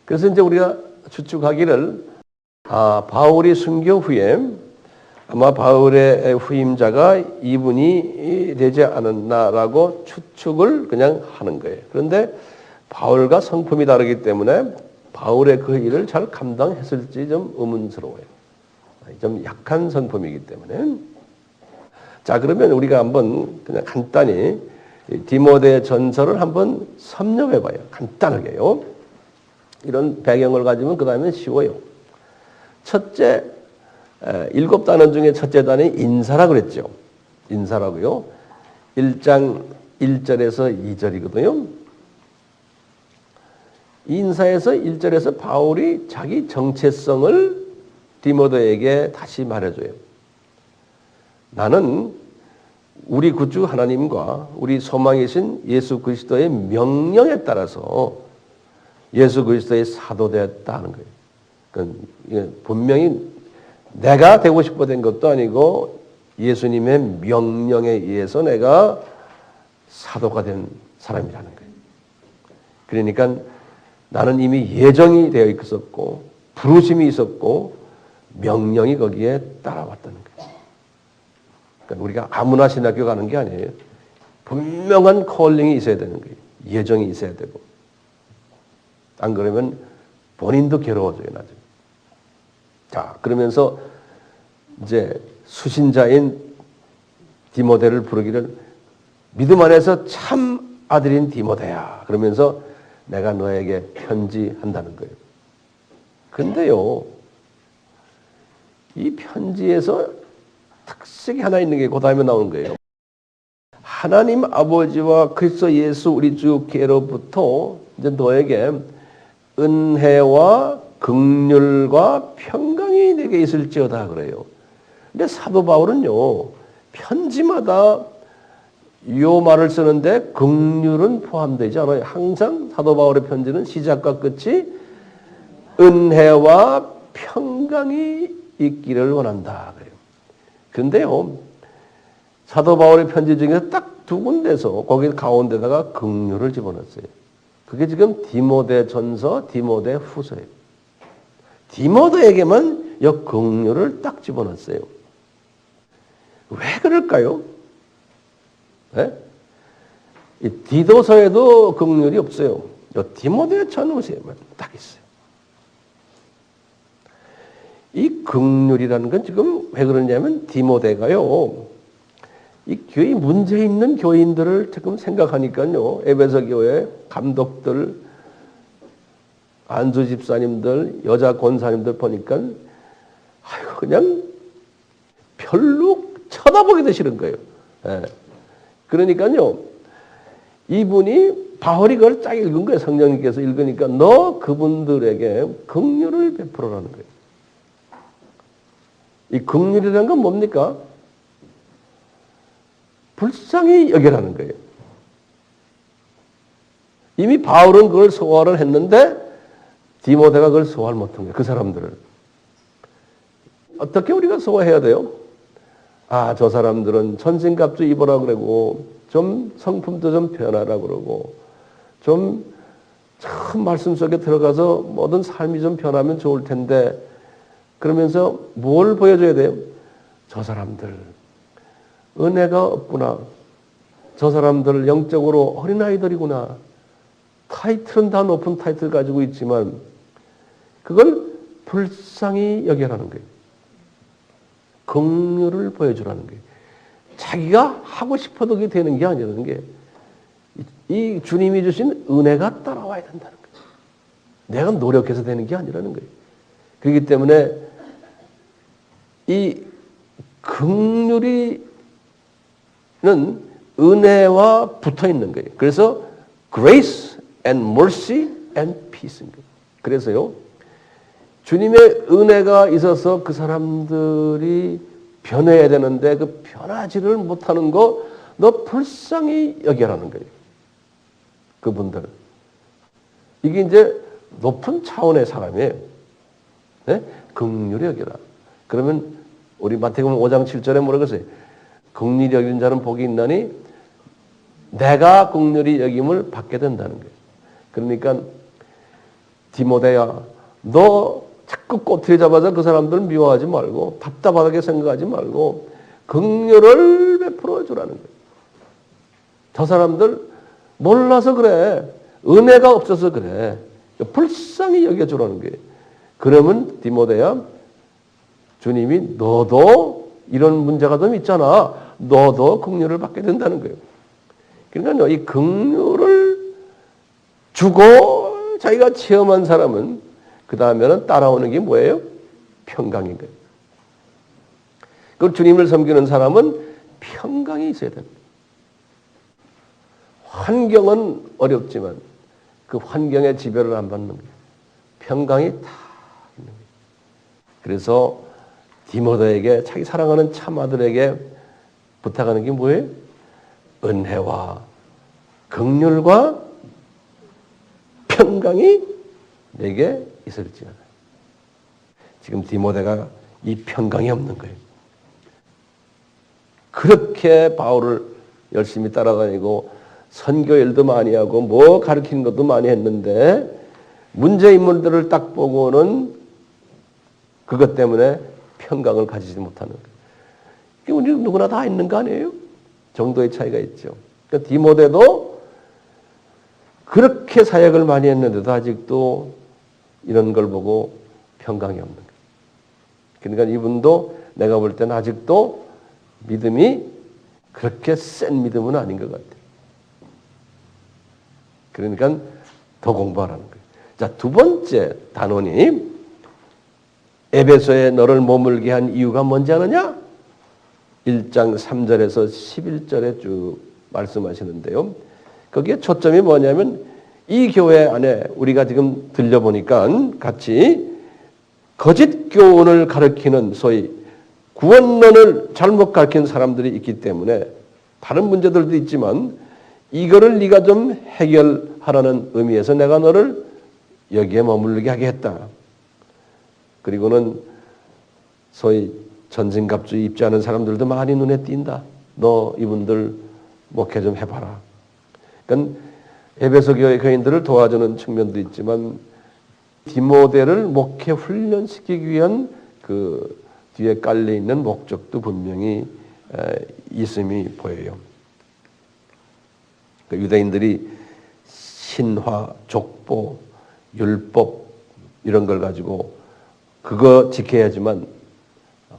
그래서 이제 우리가 추측하기를 바울이 순교 후에 아마 바울의 후임자가 이분이 되지 않았나라고 추측을 그냥 하는 거예요. 그런데 바울과 성품이 다르기 때문에 바울의 그 일을 잘 감당했을지 좀 의문스러워요. 좀 약한 성품이기 때문에. 자, 그러면 우리가 한번 그냥 간단히 디모데 전서를 한번 섭렵해 봐요. 간단하게요. 이런 배경을 가지면 그 다음에 쉬워요. 첫째, 7단원 중에 첫째 단이 인사라고 그랬죠. 인사라고요. 1장 1절에서 2절이거든요. 인사에서 1절에서 바울이 자기 정체성을 디모데에게 다시 말해줘요. 나는 우리 구주 하나님과 우리 소망이신 예수 그리스도의 명령에 따라서 예수 그리스도의 사도 되었다 하는 거예요. 분명히 내가 되고 싶어 된 것도 아니고 예수님의 명령에 의해서 내가 사도가 된 사람이라는 거예요. 그러니까 나는 이미 예정이 되어 있었고 부르심이 있었고 명령이 거기에 따라왔다는 거예요. 그러니까 우리가 아무나 신학교 가는 게 아니에요. 분명한 콜링이 있어야 되는 거예요. 예정이 있어야 되고. 안 그러면 본인도 괴로워져요, 나중에. 자, 그러면서 이제 수신자인 디모데를 부르기를 믿음 안에서 참 아들인 디모데야. 그러면서 내가 너에게 편지한다는 거예요. 근데요, 이 편지에서 특색이 하나 있는 게 그 다음에 나오는 거예요. 하나님 아버지와 그리스도 예수 우리 주께로부터 이제 너에게 은혜와 긍휼과 평강이 내게 있을지어다 그래요. 근데 사도 바울은요, 편지마다 이 말을 쓰는데 긍휼은 포함되지 않아요. 항상 사도 바울의 편지는 시작과 끝이 은혜와 평강이 있기를 원한다 그래요. 그런데요, 사도 바울의 편지 중에서 딱 두 군데서 거기 가운데다가 긍휼을 집어넣었어요. 그게 지금 디모데 전서, 디모데 후서예요. 디모데에게만 이 긍휼을 딱 집어넣었어요. 왜 그럴까요? 네? 이 디도서에도 긍휼이 없어요. 이 디모데 전후서에만 딱 있어요. 이 긍휼이라는 건 지금 왜 그러냐면 디모데가요, 이 교회 문제 있는 교인들을 지금 생각하니까요, 에베소 교회 감독들, 안수 집사님들, 여자 권사님들 보니까 아이고 그냥 별로 쳐다보기도 싫은 거예요. 예. 그러니까요, 이분이 바울이 그걸 쫙 읽은 거예요. 성령님께서 읽으니까 너 그분들에게 긍휼을 베풀어라는 거예요. 이 긍휼이라는 건 뭡니까? 불쌍히 여겨라는 거예요. 이미 바울은 그걸 소화를 했는데 디모데가 그걸 소화를 못한 거예요. 그 사람들을. 어떻게 우리가 소화해야 돼요? 아, 저 사람들은 천신갑주 입으라 그러고 좀 성품도 좀 변하라 그러고 좀 참 말씀 속에 들어가서 모든 삶이 좀 변하면 좋을 텐데 그러면서 뭘 보여줘야 돼요? 저 사람들 은혜가 없구나. 저 사람들 영적으로 어린아이들이구나. 타이틀은 다 높은 타이틀 가지고 있지만 그걸 불쌍히 여겨라는 거예요. 긍휼을 보여주라는 거예요. 자기가 하고 싶어도 그게 되는 게 아니라는 게 이 주님이 주신 은혜가 따라와야 된다는 거예요. 내가 노력해서 되는 게 아니라는 거예요. 그렇기 때문에 이 긍휼이는 은혜와 붙어 있는 거예요. 그래서 grace and mercy and peace입니다. 그래서요, 주님의 은혜가 있어서 그 사람들이 변해야 되는데 그 변하지를 못하는 거 너 불쌍히 여겨라는 거예요. 그분들. 이게 이제 높은 차원의 사람이에요. 네? 긍휼히 여겨라. 그러면 우리 마태복음 5장 7절에 뭐라고 했어요? 긍휼히 여기는 자는 복이 있나니 내가 긍휼히 여김을 받게 된다는 거예요. 그러니까 디모데야, 너 자꾸 꼬투리 잡아서 그 사람들 미워하지 말고 답답하게 생각하지 말고 긍휼을 베풀어 주라는 거예요. 저 사람들 몰라서 그래. 은혜가 없어서 그래. 불쌍히 여겨주라는 거예요. 그러면 디모데야, 주님이 너도 이런 문제가 좀 있잖아. 너도 긍휼을 받게 된다는 거예요. 그러니까 이 긍휼을 주고 자기가 체험한 사람은 그 다음에는 따라오는 게 뭐예요? 평강인 거예요. 그 주님을 섬기는 사람은 평강이 있어야 됩니다. 환경은 어렵지만 그 환경에 지배를 안 받는 거예요. 평강이 다 있는 거예요. 그래서 디모데에게 자기 사랑하는 참 아들에게 부탁하는 게 뭐예요? 은혜와 긍휼과 평강이 내게 있을지어다. 지금 디모데가 이 평강이 없는 거예요. 그렇게 바울을 열심히 따라다니고 선교 일도 많이 하고 뭐 가르치는 것도 많이 했는데 문제 인물들을 딱 보고는 그것 때문에 평강을 가지지 못하는 거예요. 이게 우리 누구나 다 있는 거 아니에요? 정도의 차이가 있죠. 그러니까 디모데도 그렇게 사역을 많이 했는데도 아직도 이런 걸 보고 평강이 없는 거예요. 그러니까 이분도 내가 볼 때는 아직도 믿음이 그렇게 센 믿음은 아닌 것 같아요. 그러니까 더 공부하라는 거예요. 자, 두 번째 단원이 에베소에 너를 머물게 한 이유가 뭔지 아느냐? 1장 3절에서 11절에 쭉 말씀하시는데요. 거기에 초점이 뭐냐면 이 교회 안에 우리가 지금 들려보니까 같이 거짓 교훈을 가르치는 소위 구원론을 잘못 가르치는 사람들이 있기 때문에 다른 문제들도 있지만 이거를 네가 좀 해결하라는 의미에서 내가 너를 여기에 머물게 하겠다. 그리고는 소위 전승갑주의 입지하는 사람들도 많이 눈에 띈다. 너 이분들 목회 좀 해봐라. 그러니까 에베소 교회 교인들을 도와주는 측면도 있지만 디모데를 목회 훈련시키기 위한 그 뒤에 깔려 있는 목적도 분명히 있음이 보여요. 유대인들이 신화, 족보, 율법 이런 걸 가지고 그거 지켜야지만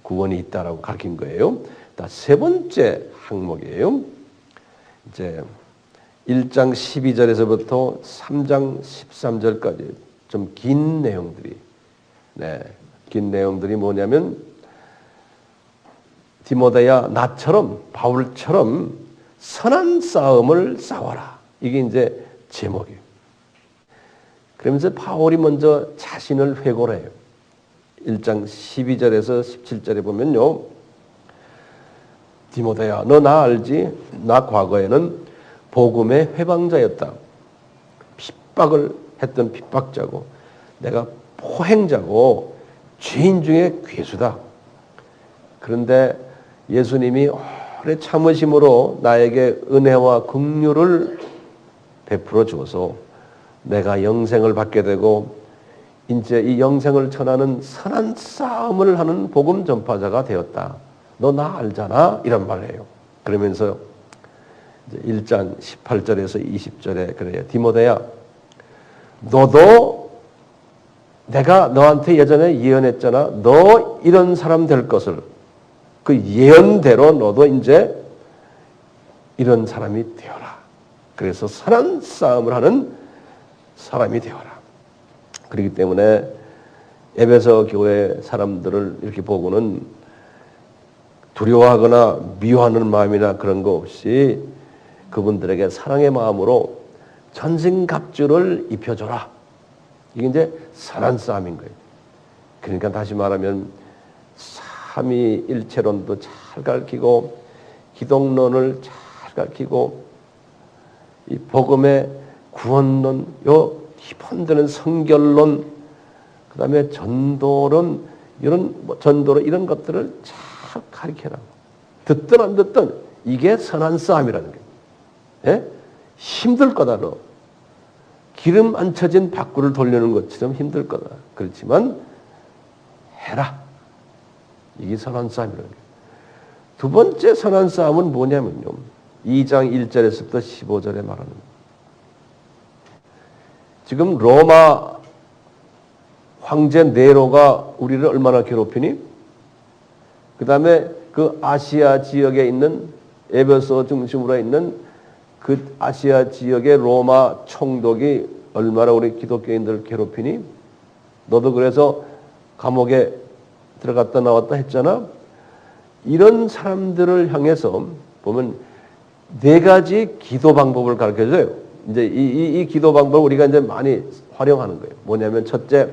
구원이 있다라고 가르친 거예요. 세 번째 항목이에요. 이제 1장 12절에서부터 3장 13절까지 좀 긴 내용들이, 긴 내용들이 뭐냐면 디모데야 나처럼 바울처럼 선한 싸움을 싸워라. 이게 이제 제목이에요. 그러면서 바울이 먼저 자신을 회고를 해요. 1장 12절에서 17절에 보면요. 디모데야 너 나 알지? 나 과거에는 복음의 회방자였다. 핍박을 했던 핍박자고 내가 포행자고 죄인 중에 괴수다. 그런데 예수님이 오래 참으심으로 나에게 은혜와 긍휼을 베풀어 주어서 내가 영생을 받게 되고 이제 이 영생을 전하는 선한 싸움을 하는 복음 전파자가 되었다. 너 나 알잖아? 이런 말을 해요. 그러면서 이제 1장 18절에서 20절에 그래요. 디모데야 너도 내가 너한테 예전에 예언했잖아. 너 이런 사람 될 것을 그 예언대로 너도 이제 이런 사람이 되어라. 그래서 선한 싸움을 하는 사람이 되어라. 그렇기 때문에 에베소 교회 사람들을 이렇게 보고는 두려워하거나 미워하는 마음이나 그런 거 없이 그분들에게 사랑의 마음으로 전승갑주를 입혀줘라. 이게 이제 선한 싸움인 거예요. 그러니까 다시 말하면 삼위일체론도 잘 가르치고 기독론을 잘 가르치고 이 복음의 구원론, 요 기본되는 성결론, 그 다음에 전도론 이런 것들을 잘 가르쳐라. 듣든 안 듣든 이게 선한 싸움이라는 거예요. 예? 힘들 거다 너. 기름 안 쳐진 바구를 돌리는 것처럼 힘들 거다. 그렇지만 해라. 이게 선한 싸움이라는 거예요. 두 번째 선한 싸움은 뭐냐면요. 2장 1절에서부터 15절에 말하는 거예요. 지금 로마 황제 네로가 우리를 얼마나 괴롭히니? 그 다음에 그 아시아 지역에 있는 에베소 중심으로 있는 그 아시아 지역의 로마 총독이 얼마나 우리 기독교인들을 괴롭히니? 너도 그래서 감옥에 들어갔다 나왔다 했잖아? 이런 사람들을 향해서 보면 네 가지 기도 방법을 가르쳐줘요. 이제 이 기도 방법을 우리가 이제 많이 활용하는 거예요. 뭐냐면 첫째,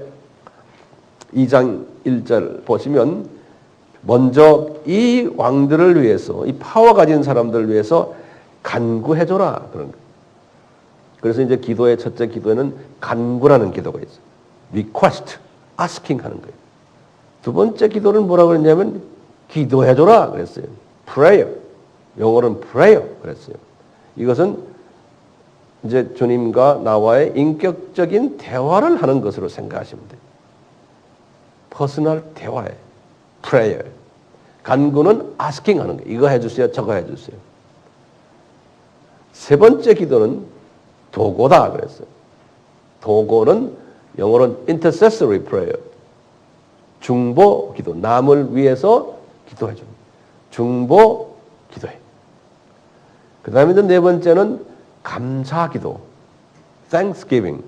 2장 1절 보시면 먼저 이 왕들을 위해서, 이 파워 가진 사람들을 위해서 간구해줘라. 그런 거예요. 그래서 이제 기도의 첫째 기도에는 간구라는 기도가 있어요. request, asking 하는 거예요. 두 번째 기도는 뭐라고 그랬냐면 기도해줘라 그랬어요. prayer. 영어로는 prayer 그랬어요. 이것은 이제 주님과 나와의 인격적인 대화를 하는 것으로 생각하시면 돼요. 퍼스널 대화에 prayer. 간구는 asking 하는 거예요. 이거 해주세요. 저거 해주세요. 세 번째 기도는 도고다 그랬어요. 도고는 영어로는 intercessory prayer. 중보 기도. 남을 위해서 기도해 줍니다. 중보 기도해. 그 다음에 네 번째는 감사 기도. thanksgiving.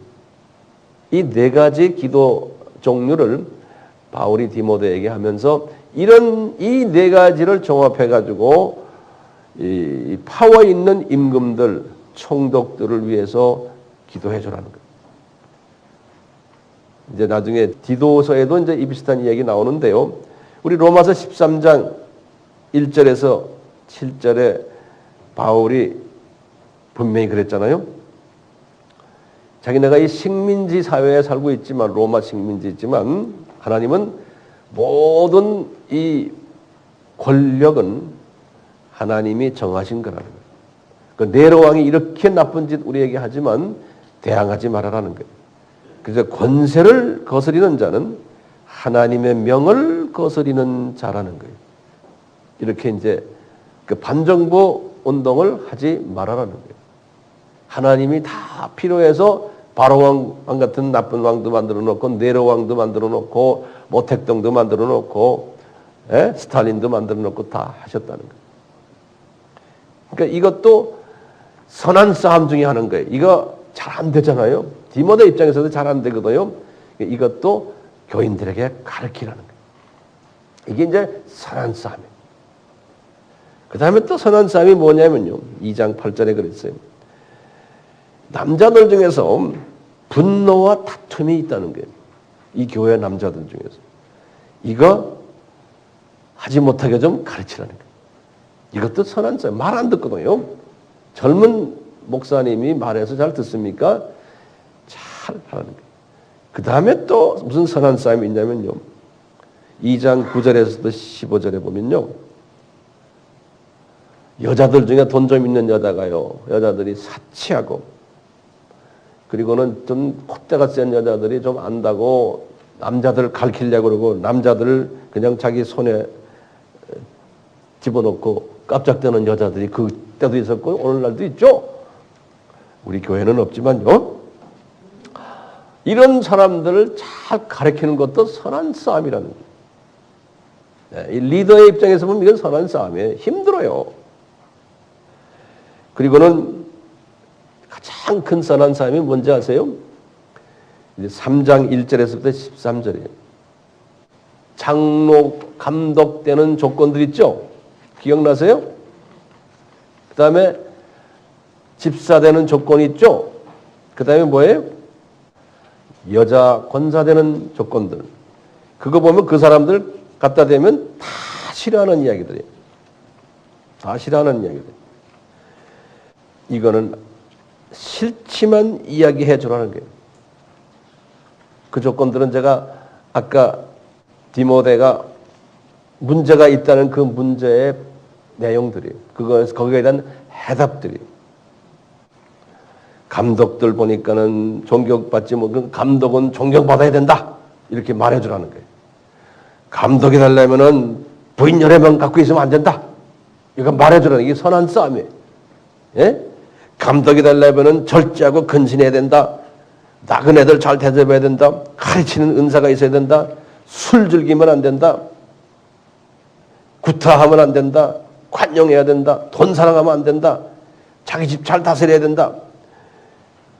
이 네 가지 기도 종류를 바울이 디모데에게 하면서 이런 이 네 가지를 종합해 가지고 이 파워 있는 임금들, 총독들을 위해서 기도해 주라는 거예요. 이제 나중에 디도서에도 이제 이 비슷한 이야기 나오는데요. 우리 로마서 13장 1절에서 7절에 바울이 분명히 그랬잖아요. 자기네가 이 식민지 사회에 살고 있지만 로마 식민지지만 하나님은 모든 이 권력은 하나님이 정하신 거라는 거예요. 그 네로 왕이 이렇게 나쁜 짓 우리에게 하지만 대항하지 말아라는 거예요. 그래서 권세를 거스리는 자는 하나님의 명을 거스리는 자라는 거예요. 이렇게 이제 그 반정부 운동을 하지 말아라는 거예요. 하나님이 다 필요해서 바로 왕 같은 나쁜 왕도 만들어 놓고 네로 왕도 만들어 놓고 모택동도 만들어 놓고 스탈린도 만들어 놓고 다 하셨다는 거예요. 그러니까 이것도 선한 싸움 중에 하는 거예요. 이거 잘 안 되잖아요. 디모데 입장에서도 잘 안 되거든요. 이것도 교인들에게 가르치라는 거예요. 이게 이제 선한 싸움이에요. 그 다음에 또 선한 싸움이 뭐냐면요. 2장 8절에 그랬어요. 남자들 중에서 분노와 다툼이 있다는 거예요. 이 교회 남자들 중에서. 이거 하지 못하게 좀 가르치라는 거예요. 이것도 선한 싸움. 말 안 듣거든요. 젊은 목사님이 말해서 잘 듣습니까? 잘 하라는 거예요. 그 다음에 또 무슨 선한 싸움이 있냐면요. 2장 9절에서도 15절에 보면요. 여자들 중에 돈 좀 있는 여자가요. 여자들이 사치하고 그리고는 좀 콧대가 센 여자들이 좀 안다고 남자들을 가르치려고 그러고 남자들을 그냥 자기 손에 집어넣고 깜짝대는 여자들이 그때도 있었고 오늘날도 있죠. 우리 교회는 없지만요. 이런 사람들을 잘 가르치는 것도 선한 싸움이라는 거예요. 이 리더의 입장에서 보면 이건 선한 싸움이에요. 힘들어요. 그리고는 가장 큰 선한 싸움이 뭔지 아세요? 이제 3장 1절에서부터 13절이에요. 장로, 감독 되는 조건들 있죠? 기억나세요? 그 다음에 집사 되는 조건이 있죠? 그 다음에 뭐예요? 여자 권사 되는 조건들. 그거 보면 그 사람들 갖다 대면 다 싫어하는 이야기들이에요. 다 싫어하는 이야기들. 이거는 싫지만 이야기해 주라는 거예요. 그 조건들은 제가 아까 디모데가 문제가 있다는 그 문제의 내용들이에요. 거기에 대한 해답들이에요. 감독들 보니까는 존경받지 못한 감독은 존경받아야 된다. 이렇게 말해주라는 거예요. 감독이 되려면은 부인 여러 명 갖고 있으면 안 된다. 이거 말해주라는 게 선한 싸움이에요. 예? 감독이 되려면은 절제하고 근신해야 된다. 나그네들 잘 대접해야 된다. 가르치는 은사가 있어야 된다. 술 즐기면 안 된다. 구타하면 안 된다. 관용해야 된다. 돈 사랑하면 안 된다. 자기 집 잘 다스려야 된다.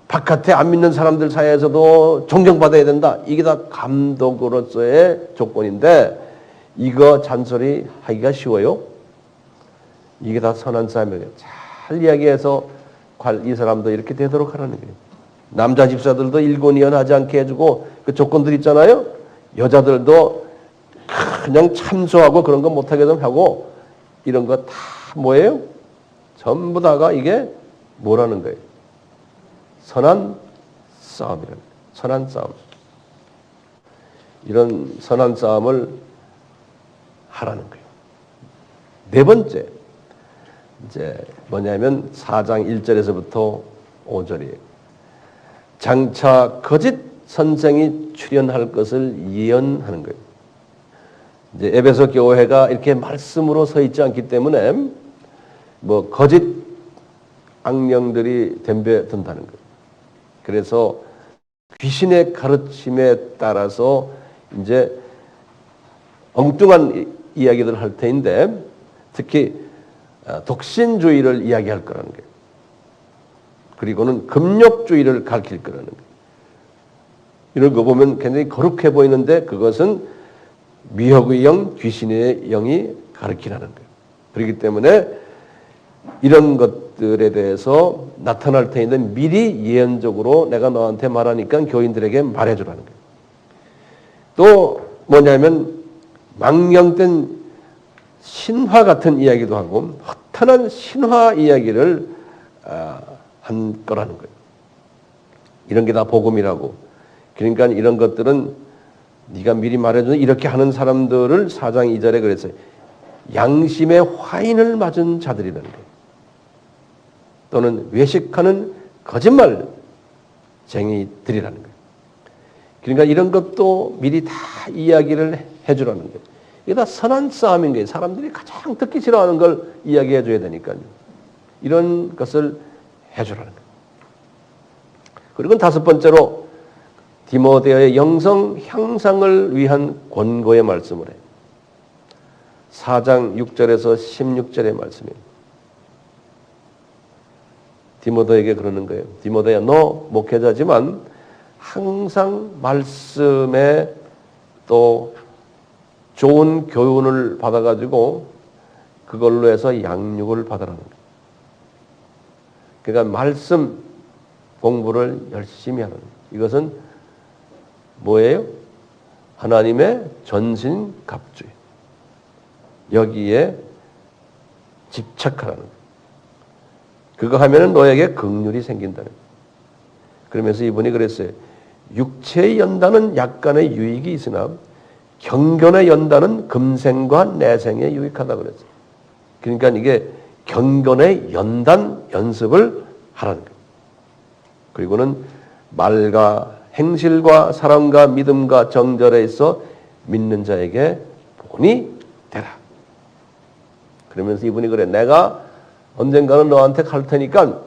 바깥에 안 믿는 사람들 사이에서도 존경받아야 된다. 이게 다 감독으로서의 조건인데 이거 잔소리 하기가 쉬워요? 이게 다 선한 싸움이에요. 잘 이야기해서 이 사람도 이렇게 되도록 하라는 거예요. 남자 집사들도 일곤이연하지 않게 해주고 그 조건들 있잖아요. 여자들도 그냥 참소하고 그런 거 못하게 좀 하고 이런 거 다 뭐예요? 전부 다가 이게 뭐라는 거예요? 선한 싸움이라는 거예요. 선한 싸움. 이런 선한 싸움을 하라는 거예요. 네 번째, 이제 뭐냐면 4장 1절에서부터 5절이에요. 장차 거짓 선생이 출현할 것을 예언하는 거예요. 이제 에베소 교회가 이렇게 말씀으로 서 있지 않기 때문에 뭐 거짓 악령들이 덤벼든다는 거예요. 그래서 귀신의 가르침에 따라서 이제 엉뚱한 이야기들을 할 테인데 특히 독신주의를 이야기할 거라는 거예요. 그리고는 금욕주의를 가르칠 거라는 거예요. 이런 거 보면 굉장히 거룩해 보이는데 그것은 미혹의 영, 귀신의 영이 가르치라는 거예요. 그렇기 때문에 이런 것들에 대해서 나타날 테인데 미리 예언적으로 내가 너한테 말하니까 교인들에게 말해주라는 거예요. 또 뭐냐면 망령된 신화 같은 이야기도 하고 허탄한 신화 이야기를 한 거라는 거예요. 이런 게 다 복음이라고. 그러니까 이런 것들은 네가 미리 말해주는 이렇게 하는 사람들을 4장 2절에 그랬어요. 양심의 화인을 맞은 자들이라는 거예요. 또는 외식하는 거짓말쟁이들이라는 거예요. 그러니까 이런 것도 미리 다 이야기를 해주라는 거예요. 이게 다 선한 싸움인 거예요. 사람들이 가장 듣기 싫어하는 걸 이야기해 줘야 되니까요. 이런 것을 해주라는 거예요. 그리고 다섯 번째로 디모데의 영성 향상을 위한 권고의 말씀을 해요. 4장 6절에서 16절의 말씀이에요. 디모데에게 그러는 거예요. 디모데야, 너 목회자지만 항상 말씀에 또 좋은 교훈을 받아가지고 그걸로 해서 양육을 받으라는 거예요. 그러니까 말씀 공부를 열심히 하는 거예요. 이것은 뭐예요? 하나님의 전신갑주예요. 여기에 집착하라는 거예요. 그거 하면은 너에게 긍휼이 생긴다는 거예요. 그러면서 이분이 그랬어요. 육체의 연단은 약간의 유익이 있으나 경건의 연단은 금생과 내생에 유익하다고 그랬어요. 그러니까 이게 경건의 연단 연습을 하라는 거예요. 그리고는 말과 행실과 사랑과 믿음과 정절에 있어 믿는 자에게 본이 되라. 그러면서 이분이 그래. 내가 언젠가는 너한테 갈 테니까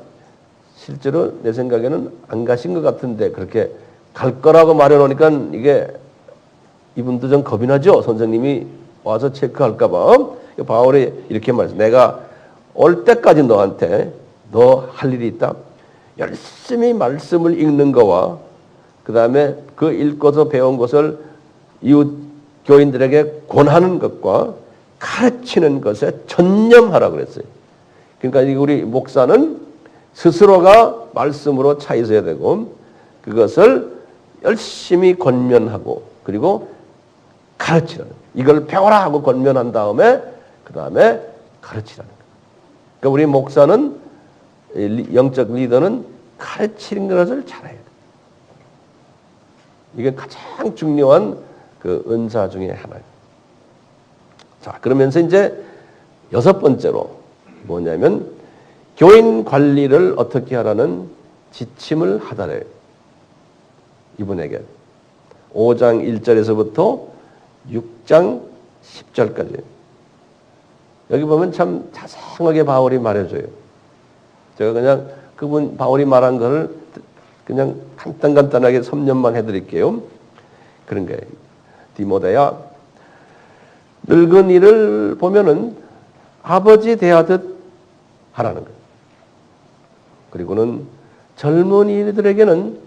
실제로 내 생각에는 안 가신 것 같은데 그렇게 갈 거라고 말해놓으니까 이게 이분도 좀 겁이 나죠. 선생님이 와서 체크할까 봐. 바울이 이렇게 말했어요. 내가 올 때까지 너한테 너 할 일이 있다. 열심히 말씀을 읽는 거와 그 다음에 그 읽고서 배운 것을 이웃 교인들에게 권하는 것과 가르치는 것에 전념하라 그랬어요. 그러니까 우리 목사는 스스로가 말씀으로 차 있어야 되고 그것을 열심히 권면하고 그리고 가르치라는 거예요. 이걸 배워라 하고 권면한 다음에 그 다음에 가르치라는 거예요. 그러니까 우리 목사는 영적 리더는 가르치는 것을 잘해야 돼요. 이게 가장 중요한 그 은사 중에 하나예요. 자, 그러면서 이제 여섯 번째로 뭐냐면 교인 관리를 어떻게 하라는 지침을 하다래요. 이분에게 5장 1절에서부터 6장 10절까지 여기 보면 참 자세하게 바울이 말해줘요. 제가 그냥 그분 바울이 말한 거를 그냥 간단하게 섭렵만 해드릴게요. 그런 거예요. 디모데야, 늙은이를 보면은 아버지 대하듯 하라는 거예요. 그리고는 젊은이들에게는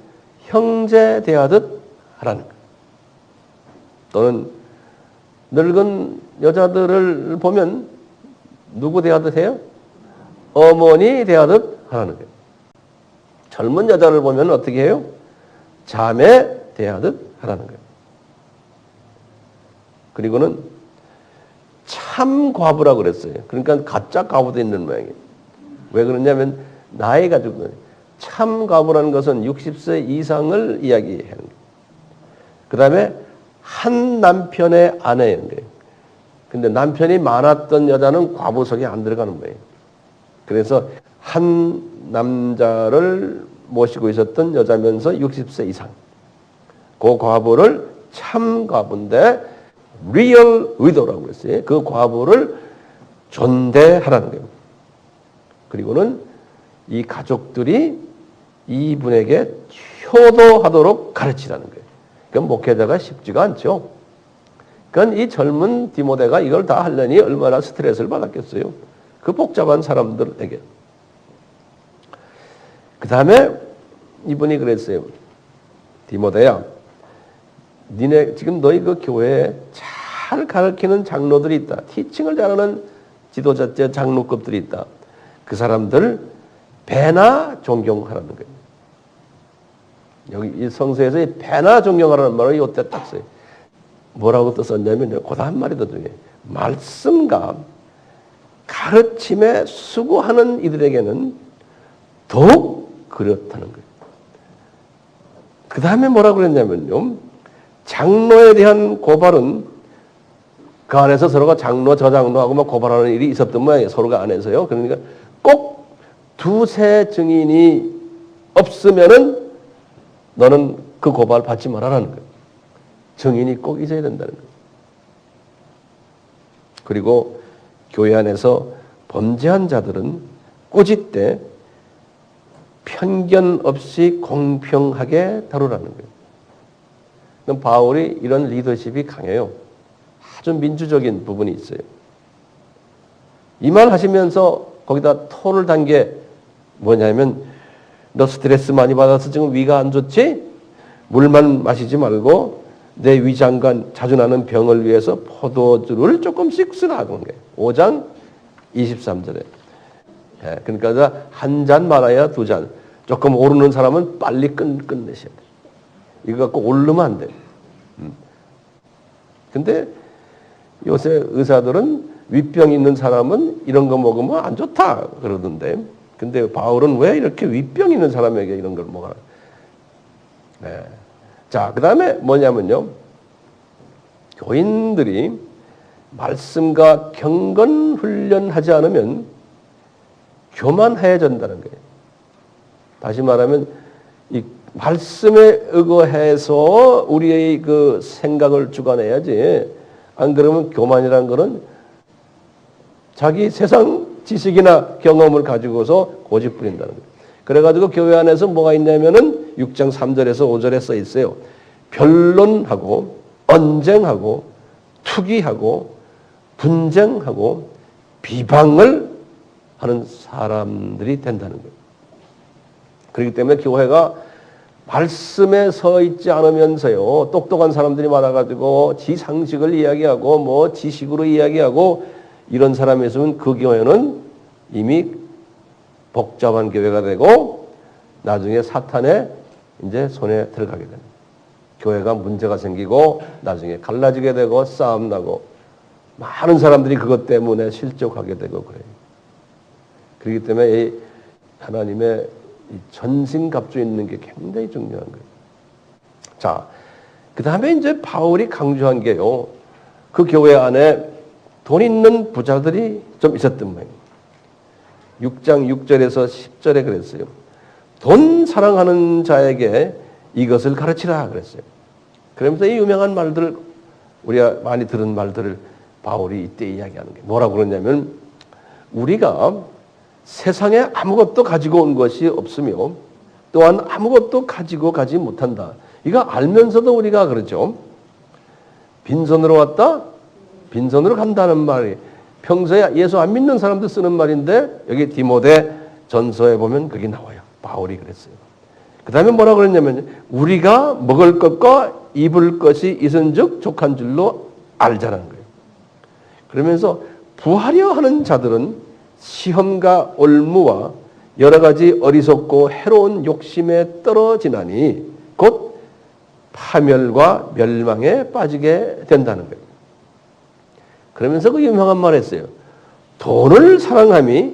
형제 대하듯 하라는 거예요. 또는 늙은 여자들을 보면 누구 대하듯 해요? 어머니 대하듯 하라는 거예요. 젊은 여자를 보면 어떻게 해요? 자매 대하듯 하라는 거예요. 그리고는 참 과부라고 그랬어요. 그러니까 가짜 과부도 있는 모양이에요. 왜 그러냐면 나이가 좀 참 과부라는 것은 60세 이상을 이야기하는 거예요. 그 다음에 한 남편의 아내인 거예요. 근데 남편이 많았던 여자는 과부석에 안 들어가는 거예요. 그래서 한 남자를 모시고 있었던 여자면서 60세 이상. 그 과부를 참 과부인데 real widow라고 했어요. 그 과부를 존대하라는 거예요. 그리고는 이 가족들이 이분에게 효도하도록 가르치라는 거예요. 그건 목회자가 쉽지가 않죠. 그러니까 이 젊은 디모데가 이걸 다 하려니 얼마나 스트레스를 받았겠어요. 그 복잡한 사람들에게. 그 다음에 이분이 그랬어요. 디모데야, 니네 지금 너희 그 교회에 잘 가르치는 장로들이 있다. 티칭을 잘하는 지도자 장로급들이 있다. 그 사람들 배나 존경하라는 거예요. 여기 이 성서에서 이 배나 존경하라는 말을 이때 딱 써요. 뭐라고 또 썼냐면 그 다음 말이 더 중요해요. 말씀과 가르침에 수고하는 이들에게는 더욱 그렇다는 거예요. 그 다음에 뭐라고 그랬냐면요. 장로에 대한 고발은 그 안에서 서로가 장로, 저장로하고 막 고발하는 일이 있었던 모양이에요. 서로가 안에서요. 그러니까 꼭 두세 증인이 없으면은 너는 그 고발 받지 말아라는 거예요. 증인이 꼭 있어야 된다는 거예요. 그리고 교회 안에서 범죄한 자들은 꾸짖되 편견 없이 공평하게 다루라는 거예요. 그럼 바울이 이런 리더십이 강해요. 아주 민주적인 부분이 있어요. 이 말 하시면서 거기다 토를 단 게 뭐냐면 너 스트레스 많이 받아서 지금 위가 안 좋지? 물만 마시지 말고 내 위장관 자주 나는 병을 위해서 포도주를 조금씩 쓰라는 거예요. 5장 23절에. 그러니까 한 잔 말아야 두 잔. 조금 오르는 사람은 빨리 끝내셔야 돼요. 이거 갖고 오르면 안 돼요. 근데 요새 의사들은 윗병 있는 사람은 이런 거 먹으면 안 좋다 그러던데. 근데 바울은 왜 이렇게 윗병 있는 사람에게 이런 걸 먹어라? 네. 자, 그 다음에 뭐냐면요. 교인들이 말씀과 경건 훈련하지 않으면 교만해진다는 거예요. 다시 말하면 이 말씀에 의거해서 우리의 그 생각을 주관해야지. 안 그러면 교만이라는 거는 자기 세상 지식이나 경험을 가지고서 고집 부린다는 거예요. 그래가지고 교회 안에서 뭐가 있냐면은 6장 3절에서 5절에 써 있어요. 변론하고 언쟁하고 투기하고 분쟁하고 비방을 하는 사람들이 된다는 거예요. 그렇기 때문에 교회가 말씀에 서 있지 않으면서요. 똑똑한 사람들이 많아가지고 지 상식을 이야기하고 뭐 지식으로 이야기하고 이런 사람이 있으면 그 교회는 이미 복잡한 교회가 되고 나중에 사탄의 이제 손에 들어가게 됩니다. 교회가 문제가 생기고 나중에 갈라지게 되고 싸움 나고 많은 사람들이 그것 때문에 실족하게 되고 그래요. 그렇기 때문에 이 하나님의 전신갑주에 있는 게 굉장히 중요한 거예요. 자, 그 다음에 이제 바울이 강조한 게요. 그 교회 안에 돈 있는 부자들이 좀 있었던 모양이에요. 6장 6절에서 10절에 그랬어요. 돈 사랑하는 자에게 이것을 가르치라 그랬어요. 그러면서 이 유명한 말들을 우리가 많이 들은 말들을 바울이 이때 이야기하는 게 뭐라고 그러냐면 우리가 세상에 아무것도 가지고 온 것이 없으며 또한 아무것도 가지고 가지 못한다. 이거 알면서도 우리가 그러죠. 빈손으로 왔다, 빈손으로 간다는 말이 평소에 예수 안 믿는 사람들 쓰는 말인데 여기 디모데 전서에 보면 그게 나와요. 바울이 그랬어요. 그 다음에 뭐라고 그랬냐면 우리가 먹을 것과 입을 것이 있은즉 족한 줄로 알자는 거예요. 그러면서 부하려 하는 자들은 시험과 올무와 여러 가지 어리석고 해로운 욕심에 떨어지나니 곧 파멸과 멸망에 빠지게 된다는 거예요. 그러면서 그 유명한 말 했어요. 돈을 사랑함이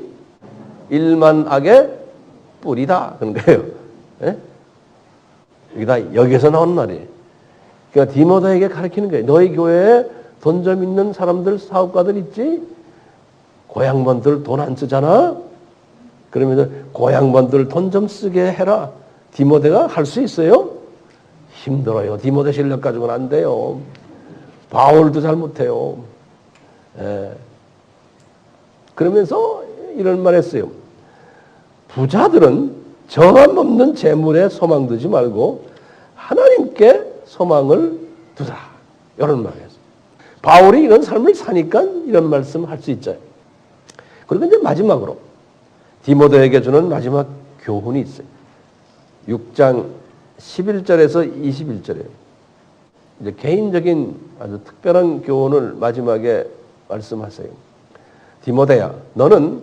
일만악의 뿌리다. 그런 거예요. 예? 여기다 여기서 나온 말이에요. 그러니까 디모데에게 가르치는 거예요. 너희 교회에 돈 좀 있는 사람들, 사업가들 있지? 고향번들 돈 안 쓰잖아? 그러면서 고향번들 돈 좀 쓰게 해라. 디모데가 할 수 있어요? 힘들어요. 디모데 실력 가지고는 안 돼요. 바울도 잘 못해요. 예. 그러면서 이런 말 했어요. 부자들은 정함 없는 재물에 소망 두지 말고 하나님께 소망을 두라. 이런 말을 했어요. 바울이 이런 삶을 사니까 이런 말씀 할 수 있죠. 그리고 이제 마지막으로 디모데에게 주는 마지막 교훈이 있어요. 6장 11절에서 21절에 이제 개인적인 아주 특별한 교훈을 마지막에 말씀하세요. 디모데야, 너는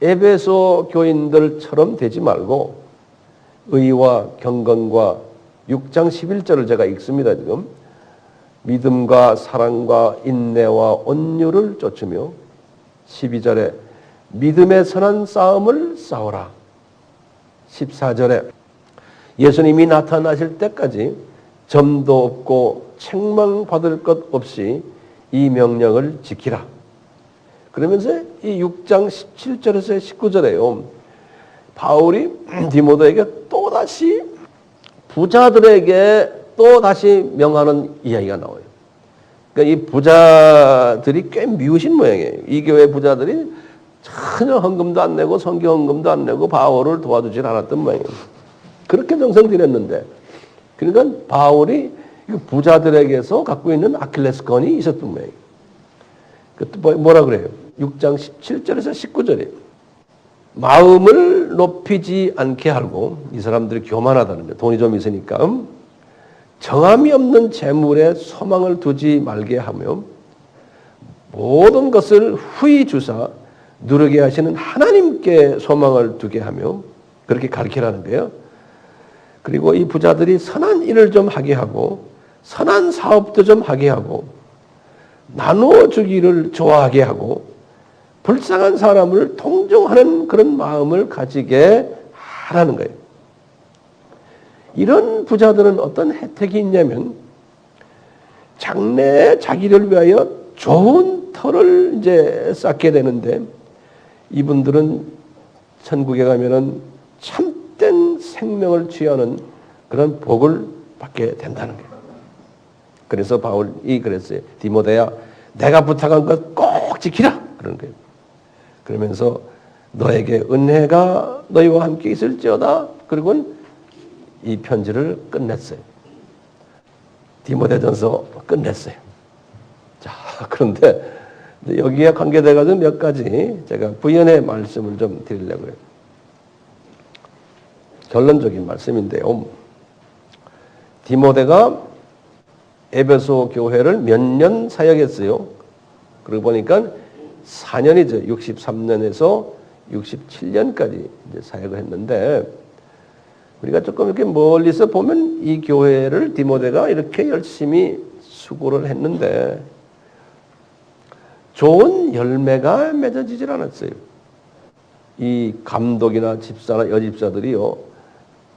에베소 교인들처럼 되지 말고 의와 경건과 6장 11절을 제가 읽습니다. 지금 믿음과 사랑과 인내와 온유를 쫓으며 12절에 믿음의 선한 싸움을 싸우라. 14절에 예수님이 나타나실 때까지 점도 없고 책망받을 것 없이 이 명령을 지키라. 그러면서 이 6장 17절에서 19절에요. 바울이 디모데에게 또다시 부자들에게 또다시 명하는 이야기가 나와요. 그러니까 이 부자들이 꽤 미우신 모양이에요. 이 교회 부자들이 전혀 헌금도 안 내고 선교 헌금도 안 내고 바울을 도와주질 않았던 모양이에요. 그렇게 정성 들였는데, 그러니까 바울이 부자들에게서 갖고 있는 아킬레스건이 있었던 모양이에요. 그것도 뭐라 그래요? 6장 17절에서 19절에 마음을 높이지 않게 하고, 이 사람들이 교만하다는 거예요. 돈이 좀 있으니까. 정함이 없는 재물에 소망을 두지 말게 하며 모든 것을 후히 주사 누르게 하시는 하나님께 소망을 두게 하며, 그렇게 가르치라는 거예요. 그리고 이 부자들이 선한 일을 좀 하게 하고 선한 사업도 좀 하게 하고 나눠주기를 좋아하게 하고 불쌍한 사람을 동정하는 그런 마음을 가지게 하라는 거예요. 이런 부자들은 어떤 혜택이 있냐면 장래에 자기를 위하여 좋은 터를 이제 쌓게 되는데, 이분들은 천국에 가면은 참된 생명을 취하는 그런 복을 받게 된다는 거예요. 그래서 바울이 그랬어요. 디모데야, 내가 부탁한 것 꼭 지키라. 그런 거예요. 그러면서 너에게 은혜가 너희와 함께 있을지어다. 그리고 이 편지를 끝냈어요. 디모데전서 끝냈어요. 자, 그런데 여기에 관계돼가지고 몇 가지 제가 부연의 말씀을 좀 드리려고요. 결론적인 말씀인데요. 디모데가 에베소 교회를 몇 년 사역했어요. 그러고 보니까 4년이죠. 63년에서 67년까지 이제 사역을 했는데, 우리가 조금 이렇게 멀리서 보면 이 교회를 디모데가 이렇게 열심히 수고를 했는데 좋은 열매가 맺어지질 않았어요. 이 감독이나 집사나 여집사들이요,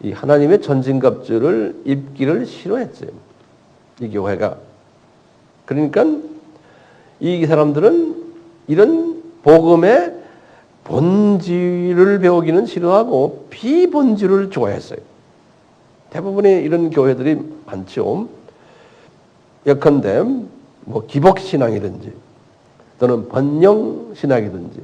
이 하나님의 전진갑주를 입기를 싫어했어요. 이 교회가. 그러니까 이 사람들은 이런 복음의 본질을 배우기는 싫어하고 비본질을 좋아했어요. 대부분의 이런 교회들이 많죠. 예컨대 뭐 기복신앙이든지 또는 번영신앙이든지,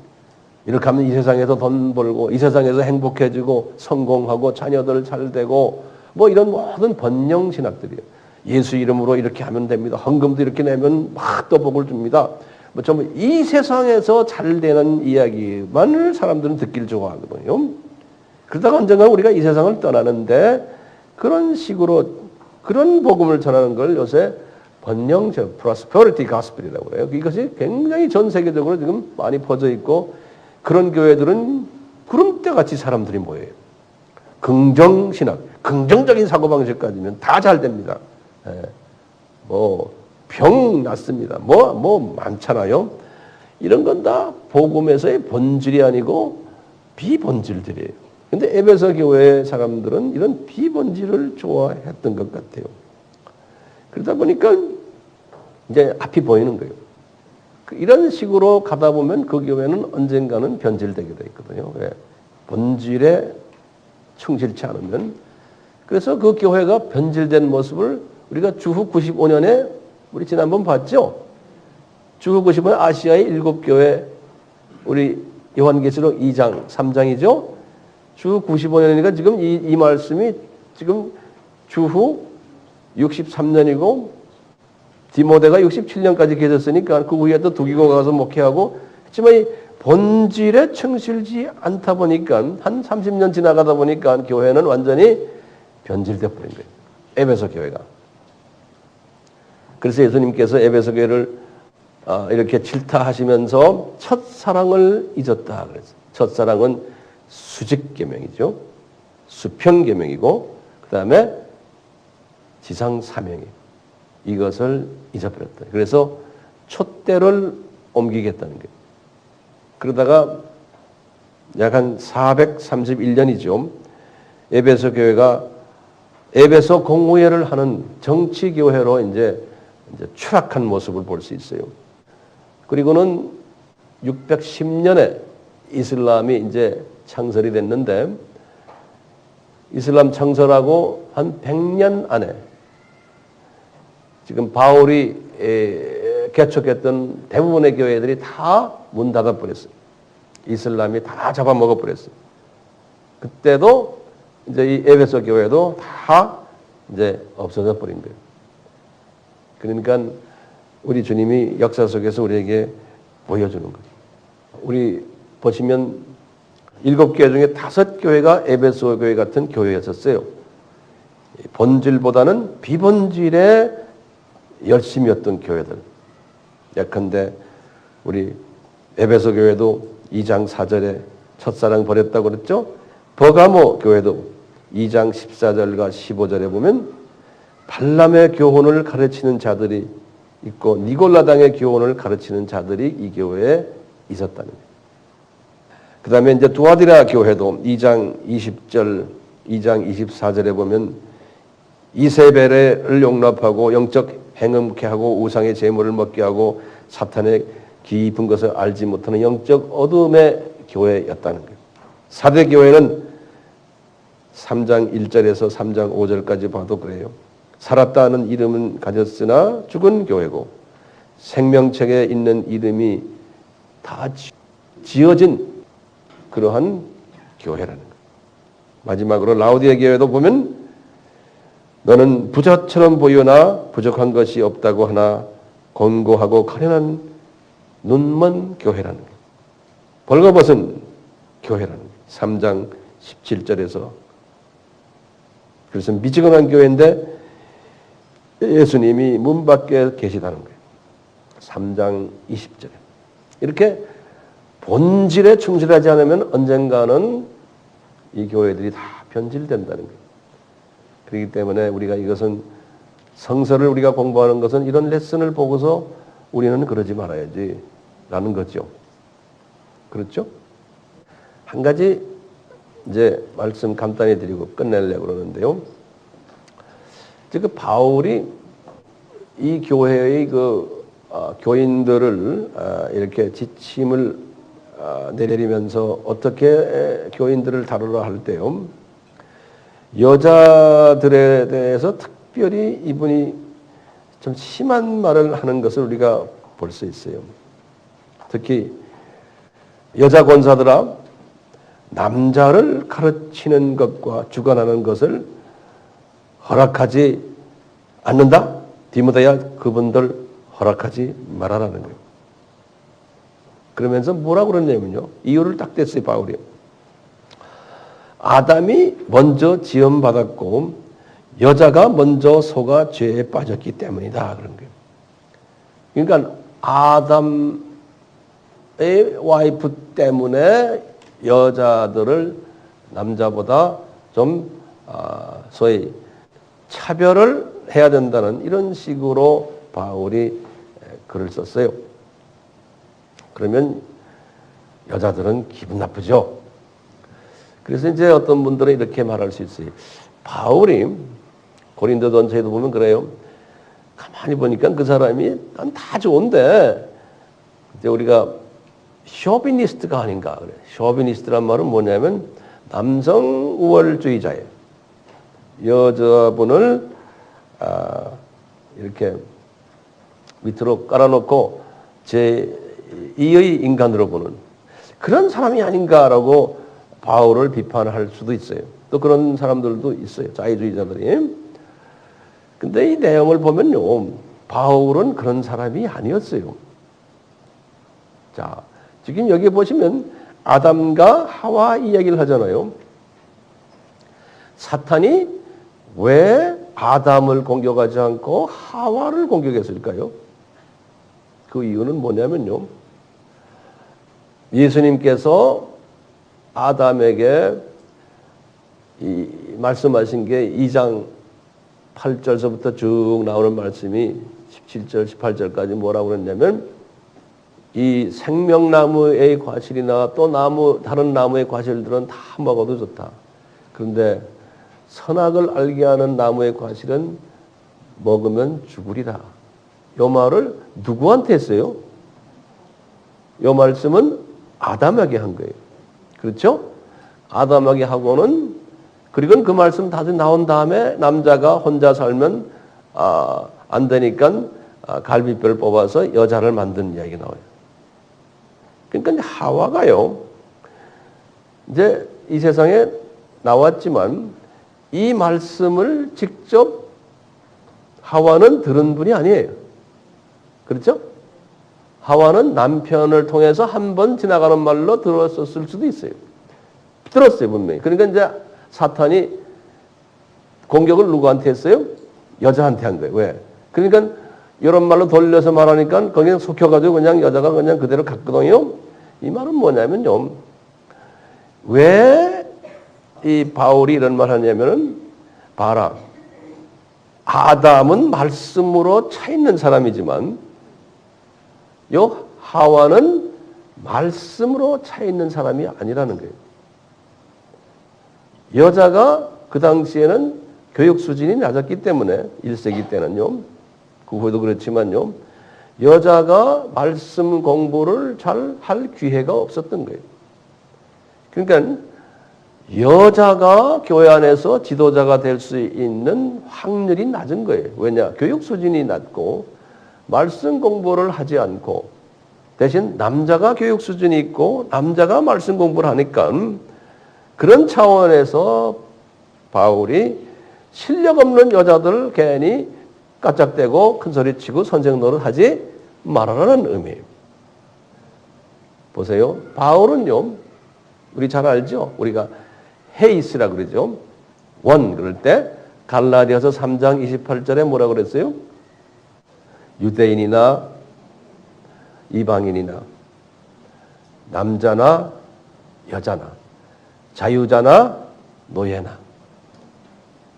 이렇게 하면 이 세상에서 돈 벌고 이 세상에서 행복해지고 성공하고 자녀들 잘 되고 뭐 이런 모든 번영신학들이에요. 예수 이름으로 이렇게 하면 됩니다. 헌금도 이렇게 내면 막 또 복을 줍니다. 뭐 전부 이 세상에서 잘 되는 이야기만을 사람들은 듣기를 좋아하거든요. 그러다가 언젠가 우리가 이 세상을 떠나는데 그런 식으로 그런 복음을 전하는 걸 요새 번영적 prosperity gospel이라고 그래요. 이것이 굉장히 전 세계적으로 지금 많이 퍼져 있고, 그런 교회들은 구름대같이 사람들이 모여요. 긍정신학, 긍정적인 사고방식 가지면 다 잘 됩니다. 병 낫습니다. 많잖아요. 이런 건 다 복음에서의 본질이 아니고 비본질들이에요. 근데 에베소 교회 사람들은 이런 비본질을 좋아했던 것 같아요. 그러다 보니까 이제 앞이 보이는 거예요. 이런 식으로 가다 보면 그 교회는 언젠가는 변질되게 돼 있거든요. 왜? 본질에 충실치 않으면. 그래서 그 교회가 변질된 모습을 우리가 주후 95년에 우리 지난번 봤죠? 주후 95년 아시아의 7교회 우리 요한계시록 2장, 3장이죠? 주후 95년이니까 지금 이 말씀이 지금 주후 63년이고 디모데가 67년까지 계셨으니까 그 후에 또 두기고 가서 목회하고 했지만 이 본질에 충실지 않다 보니까 한 30년 지나가다 보니까 교회는 완전히 변질되어 버린 거예요. 에베소 교회가. 그래서 예수님께서 에베소 교회를 이렇게 질타하시면서 첫사랑을 잊었다 그랬어요. 첫사랑은 수직계명이죠. 수평계명이고 그 다음에 지상사명이에요. 이것을 잊어버렸다. 그래서 촛대를 옮기겠다는 거예요. 그러다가 약 한 431년이죠. 에베소 교회가 에베소 공회를 하는 정치교회로 이제 추락한 모습을 볼 수 있어요. 그리고는 610년에 이슬람이 이제 창설이 됐는데 이슬람 창설하고 한 100년 안에 지금 바울이 개척했던 대부분의 교회들이 다 문 닫아 버렸어요. 이슬람이 다 잡아먹어 버렸어요. 그때도 이제 이 에베소 교회도 다 이제 없어져 버린 거예요. 그러니까 우리 주님이 역사 속에서 우리에게 보여주는 거죠. 우리 보시면 7교회 중에 5교회가 에베소 교회 같은 교회였었어요. 본질보다는 비본질에 열심이었던 교회들. 예컨대 우리 에베소 교회도 2장 4절에 첫사랑 버렸다고 그랬죠. 버가모 교회도 2장 14절과 15절에 보면 발람의 교훈을 가르치는 자들이 있고 니골라당의 교훈을 가르치는 자들이 이 교회에 있었다는 거예요. 그 다음에 이제 두아디라 교회도 2장 20절, 2장 24절에 보면 이세벨을 용납하고 영적 행음케 하고 우상의 제물을 먹게 하고 사탄의 깊은 것을 알지 못하는 영적 어둠의 교회였다는 거예요. 사대 교회는 3장 1절에서 3장 5절까지 봐도 그래요. 살았다는 이름은 가졌으나 죽은 교회고 생명책에 있는 이름이 다 지어진 그러한 교회라는 거예요. 마지막으로 라오디게 교회도 보면 너는 부자처럼 보이나 부족한 것이 없다고 하나 권고하고 가련한 눈먼 교회라는 거예요. 벌거벗은 교회라는 거예요. 3장 17절에서 그래서 미지근한 교회인데 예수님이 문 밖에 계시다는 거예요. 3장 20절에. 이렇게 본질에 충실하지 않으면 언젠가는 이 교회들이 다 변질된다는 거예요. 그렇기 때문에 우리가 이것은 성서를 우리가 공부하는 것은 이런 레슨을 보고서 우리는 그러지 말아야지 라는 거죠. 그렇죠? 한 가지 이제 말씀 간단히 드리고 끝내려고 그러는데요. 그 바울이 이 교회의 교인들을 이렇게 지침을 내리면서 어떻게 교인들을 다루라 할 때요. 여자들에 대해서 특별히 이분이 좀 심한 말을 하는 것을 우리가 볼 수 있어요. 특히 여자 권사들아 남자를 가르치는 것과 주관하는 것을 허락하지 않는다. 디모데야 그분들 허락하지 말아라는 거예요. 그러면서 뭐라고 그러냐면요. 이유를 딱 댔어요. 바울이. 아담이 먼저 지음받았고 여자가 먼저 속아 죄에 빠졌기 때문이다. 그런 거예요. 그러니까 아담의 와이프 때문에 여자들을 남자보다 좀 소위 차별을 해야 된다는 이런 식으로 바울이 글을 썼어요. 그러면 여자들은 기분 나쁘죠. 그래서 이제 어떤 분들은 이렇게 말할 수 있어요. 바울이 고린도전서에도 보면 그래요. 가만히 보니까 그 사람이 난 다 좋은데 이제 우리가 쇼비니스트가 아닌가 그래. 쇼비니스트란 말은 뭐냐면 남성 우월주의자예요. 여자분을 이렇게 밑으로 깔아놓고 제2의 인간으로 보는 그런 사람이 아닌가라고 바울을 비판할 수도 있어요. 또 그런 사람들도 있어요. 자유주의자들이. 근데 이 내용을 보면요. 바울은 그런 사람이 아니었어요. 자, 지금 여기 보시면 아담과 하와 이야기를 하잖아요. 사탄이 왜 아담을 공격하지 않고 하와를 공격했을까요? 그 이유는 뭐냐면요. 예수님께서 아담에게 말씀하신 게 2장 8절서부터 쭉 나오는 말씀이 17절, 18절까지 뭐라고 그랬냐면 이 생명나무의 과실이나 또 다른 나무의 과실들은 다 먹어도 좋다. 그런데 선악을 알게 하는 나무의 과실은 먹으면 죽으리라. 이 말을 누구한테 했어요? 이 말씀은 아담에게 한 거예요. 그렇죠? 아담에게 하고는 그리고 그 말씀 다시 나온 다음에 남자가 혼자 살면 안 되니까 갈비뼈를 뽑아서 여자를 만든 이야기가 나와요. 그러니까 하와가요. 이제 이 세상에 나왔지만 이 말씀을 직접 하와는 들은 분이 아니에요. 그렇죠? 하와는 남편을 통해서 한 번 지나가는 말로 들었을 수도 있어요. 들었어요, 분명히. 그러니까 이제 사탄이 공격을 누구한테 했어요? 여자한테 한 거예요. 왜? 그러니까 이런 말로 돌려서 말하니까 거기에 속혀가지고 그냥 여자가 그냥 그대로 갔거든요. 이 말은 뭐냐면요. 왜 이 바울이 이런 말 하냐면은 봐라. 아담은 말씀으로 차 있는 사람이지만 요 하와는 말씀으로 차 있는 사람이 아니라는 거예요. 여자가 그 당시에는 교육 수준이 낮았기 때문에 1세기 때는요. 그 후에도 그렇지만요. 여자가 말씀 공부를 잘 할 기회가 없었던 거예요. 그러니까 여자가 교회 안에서 지도자가 될 수 있는 확률이 낮은 거예요. 왜냐? 교육 수준이 낮고 말씀 공부를 하지 않고 대신 남자가 교육 수준이 있고 남자가 말씀 공부를 하니까 그런 차원에서 바울이 실력 없는 여자들 괜히 까짝대고 큰소리치고 선생 노릇하지 말아라는 의미예요. 보세요. 바울은요. 우리 잘 알죠? 우리가 헤이스라 그러죠. 원 그럴 때 갈라디아서 3장 28절에 뭐라고 그랬어요? 유대인이나 이방인이나 남자나 여자나 자유자나 노예나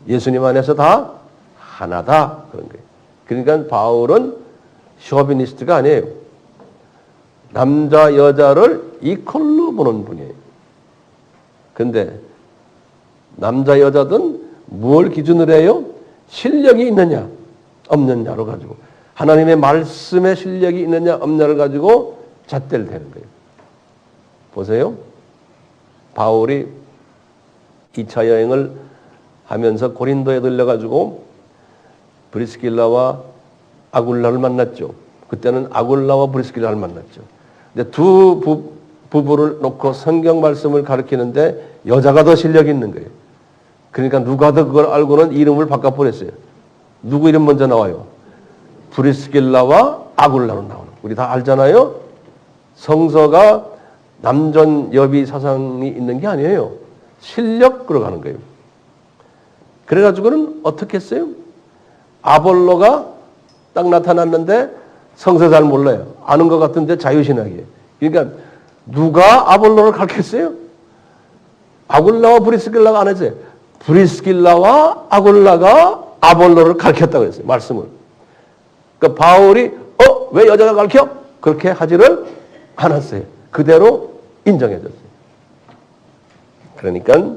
예수님 안에서 다 하나다 그런 거예요. 그러니까 바울은 쇼비니스트가 아니에요. 남자 여자를 이퀄로 보는 분이에요. 그런데 남자 여자든 무엇을 기준으로 해요? 실력이 있느냐 없느냐로 가지고 하나님의 말씀에 실력이 있느냐 없느냐를 가지고 잣대를 대는 거예요. 보세요. 바울이 2차 여행을 하면서 고린도에 들려가지고 브리스길라와 아굴라를 만났죠. 그때는 아굴라와 브리스길라를 만났죠. 근데 두 부부를 놓고 성경 말씀을 가르치는데 여자가 더 실력이 있는 거예요. 그러니까 누가 더 그걸 알고는 이름을 바꿔버렸어요. 누구 이름 먼저 나와요? 브리스길라와 아굴라로 나오는. 우리 다 알잖아요. 성서가 남전 여비 사상이 있는 게 아니에요. 실력으로 가는 거예요. 그래가지고는 어떻게 했어요? 아볼로가 딱 나타났는데 성서 잘 몰라요. 아는 것 같은데 자유신학이에요. 그러니까 누가 아볼로를 가르쳤어요? 아굴라와 브리스길라가 안 했어요. 브리스길라와 아굴라가 아볼로를 가르쳤다고 했어요. 말씀을. 그러니까 바울이 왜 여자가 가르쳐? 그렇게 하지를 않았어요. 그대로 인정해줬어요. 그러니까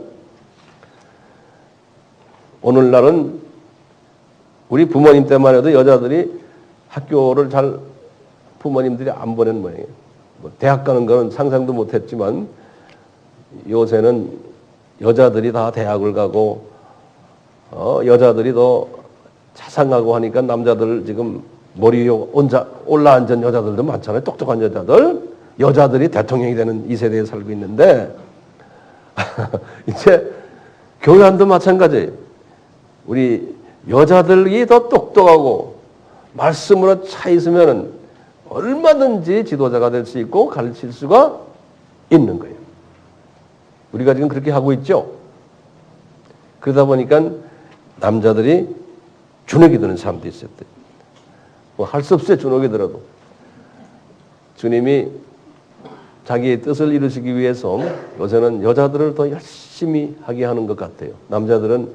오늘날은 우리 부모님 때만 해도 여자들이 학교를 잘 부모님들이 안 보낸 모양이에요. 뭐 대학 가는 거는 상상도 못했지만 요새는 여자들이 다 대학을 가고 여자들이 더 자상하고 하니까 남자들 지금 머리 위에 올라앉은 여자들도 많잖아요. 똑똑한 여자들. 여자들이 대통령이 되는 이 세대에 살고 있는데 이제 교회안도 마찬가지예요. 우리 여자들이 더 똑똑하고 말씀으로 차 있으면 얼마든지 지도자가 될 수 있고 가르칠 수가 있는 거예요. 우리가 지금 그렇게 하고 있죠. 그러다 보니까 남자들이 주눅이 드는 사람도 있었대요. 뭐 할 수 없어요. 주눅이 들어도. 주님이 자기의 뜻을 이루시기 위해서 요새는 여자들을 더 열심히 하게 하는 것 같아요. 남자들은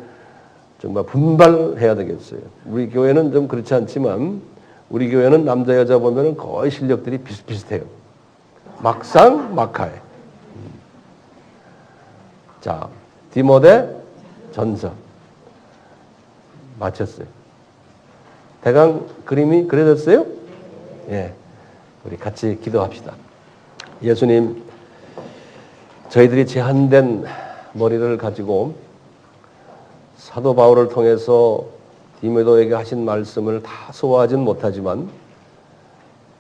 정말 분발해야 되겠어요. 우리 교회는 좀 그렇지 않지만 우리 교회는 남자 여자 보면 거의 실력들이 비슷비슷해요. 막상 막하에. 자, 디모데 전서 마쳤어요. 대강 그림이 그려졌어요? 예, 우리 같이 기도합시다. 예수님, 저희들이 제한된 머리를 가지고 사도 바울을 통해서 디모데에게 하신 말씀을 다 소화하진 못하지만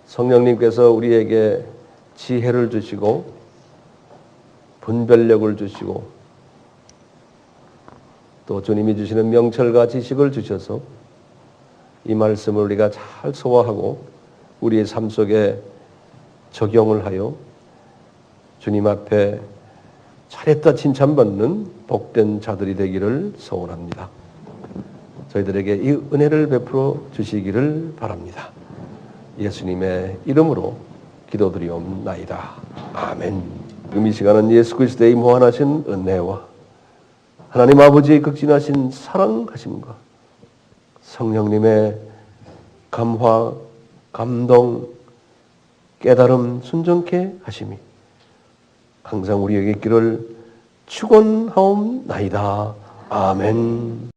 성령님께서 우리에게 지혜를 주시고 분별력을 주시고 또 주님이 주시는 명철과 지식을 주셔서 이 말씀을 우리가 잘 소화하고 우리의 삶 속에 적용을 하여 주님 앞에 잘했다 칭찬받는 복된 자들이 되기를 소원합니다. 저희들에게 이 은혜를 베풀어 주시기를 바랍니다. 예수님의 이름으로 기도드리옵나이다. 아멘. 이 시간은 예수 그리스도의 무한하신 은혜와 하나님 아버지의 극진하신 사랑하심과 성령님의 감화, 감동, 깨달음, 순종케 하심이 항상 우리에게 있기를 축원하옵나이다. 아멘.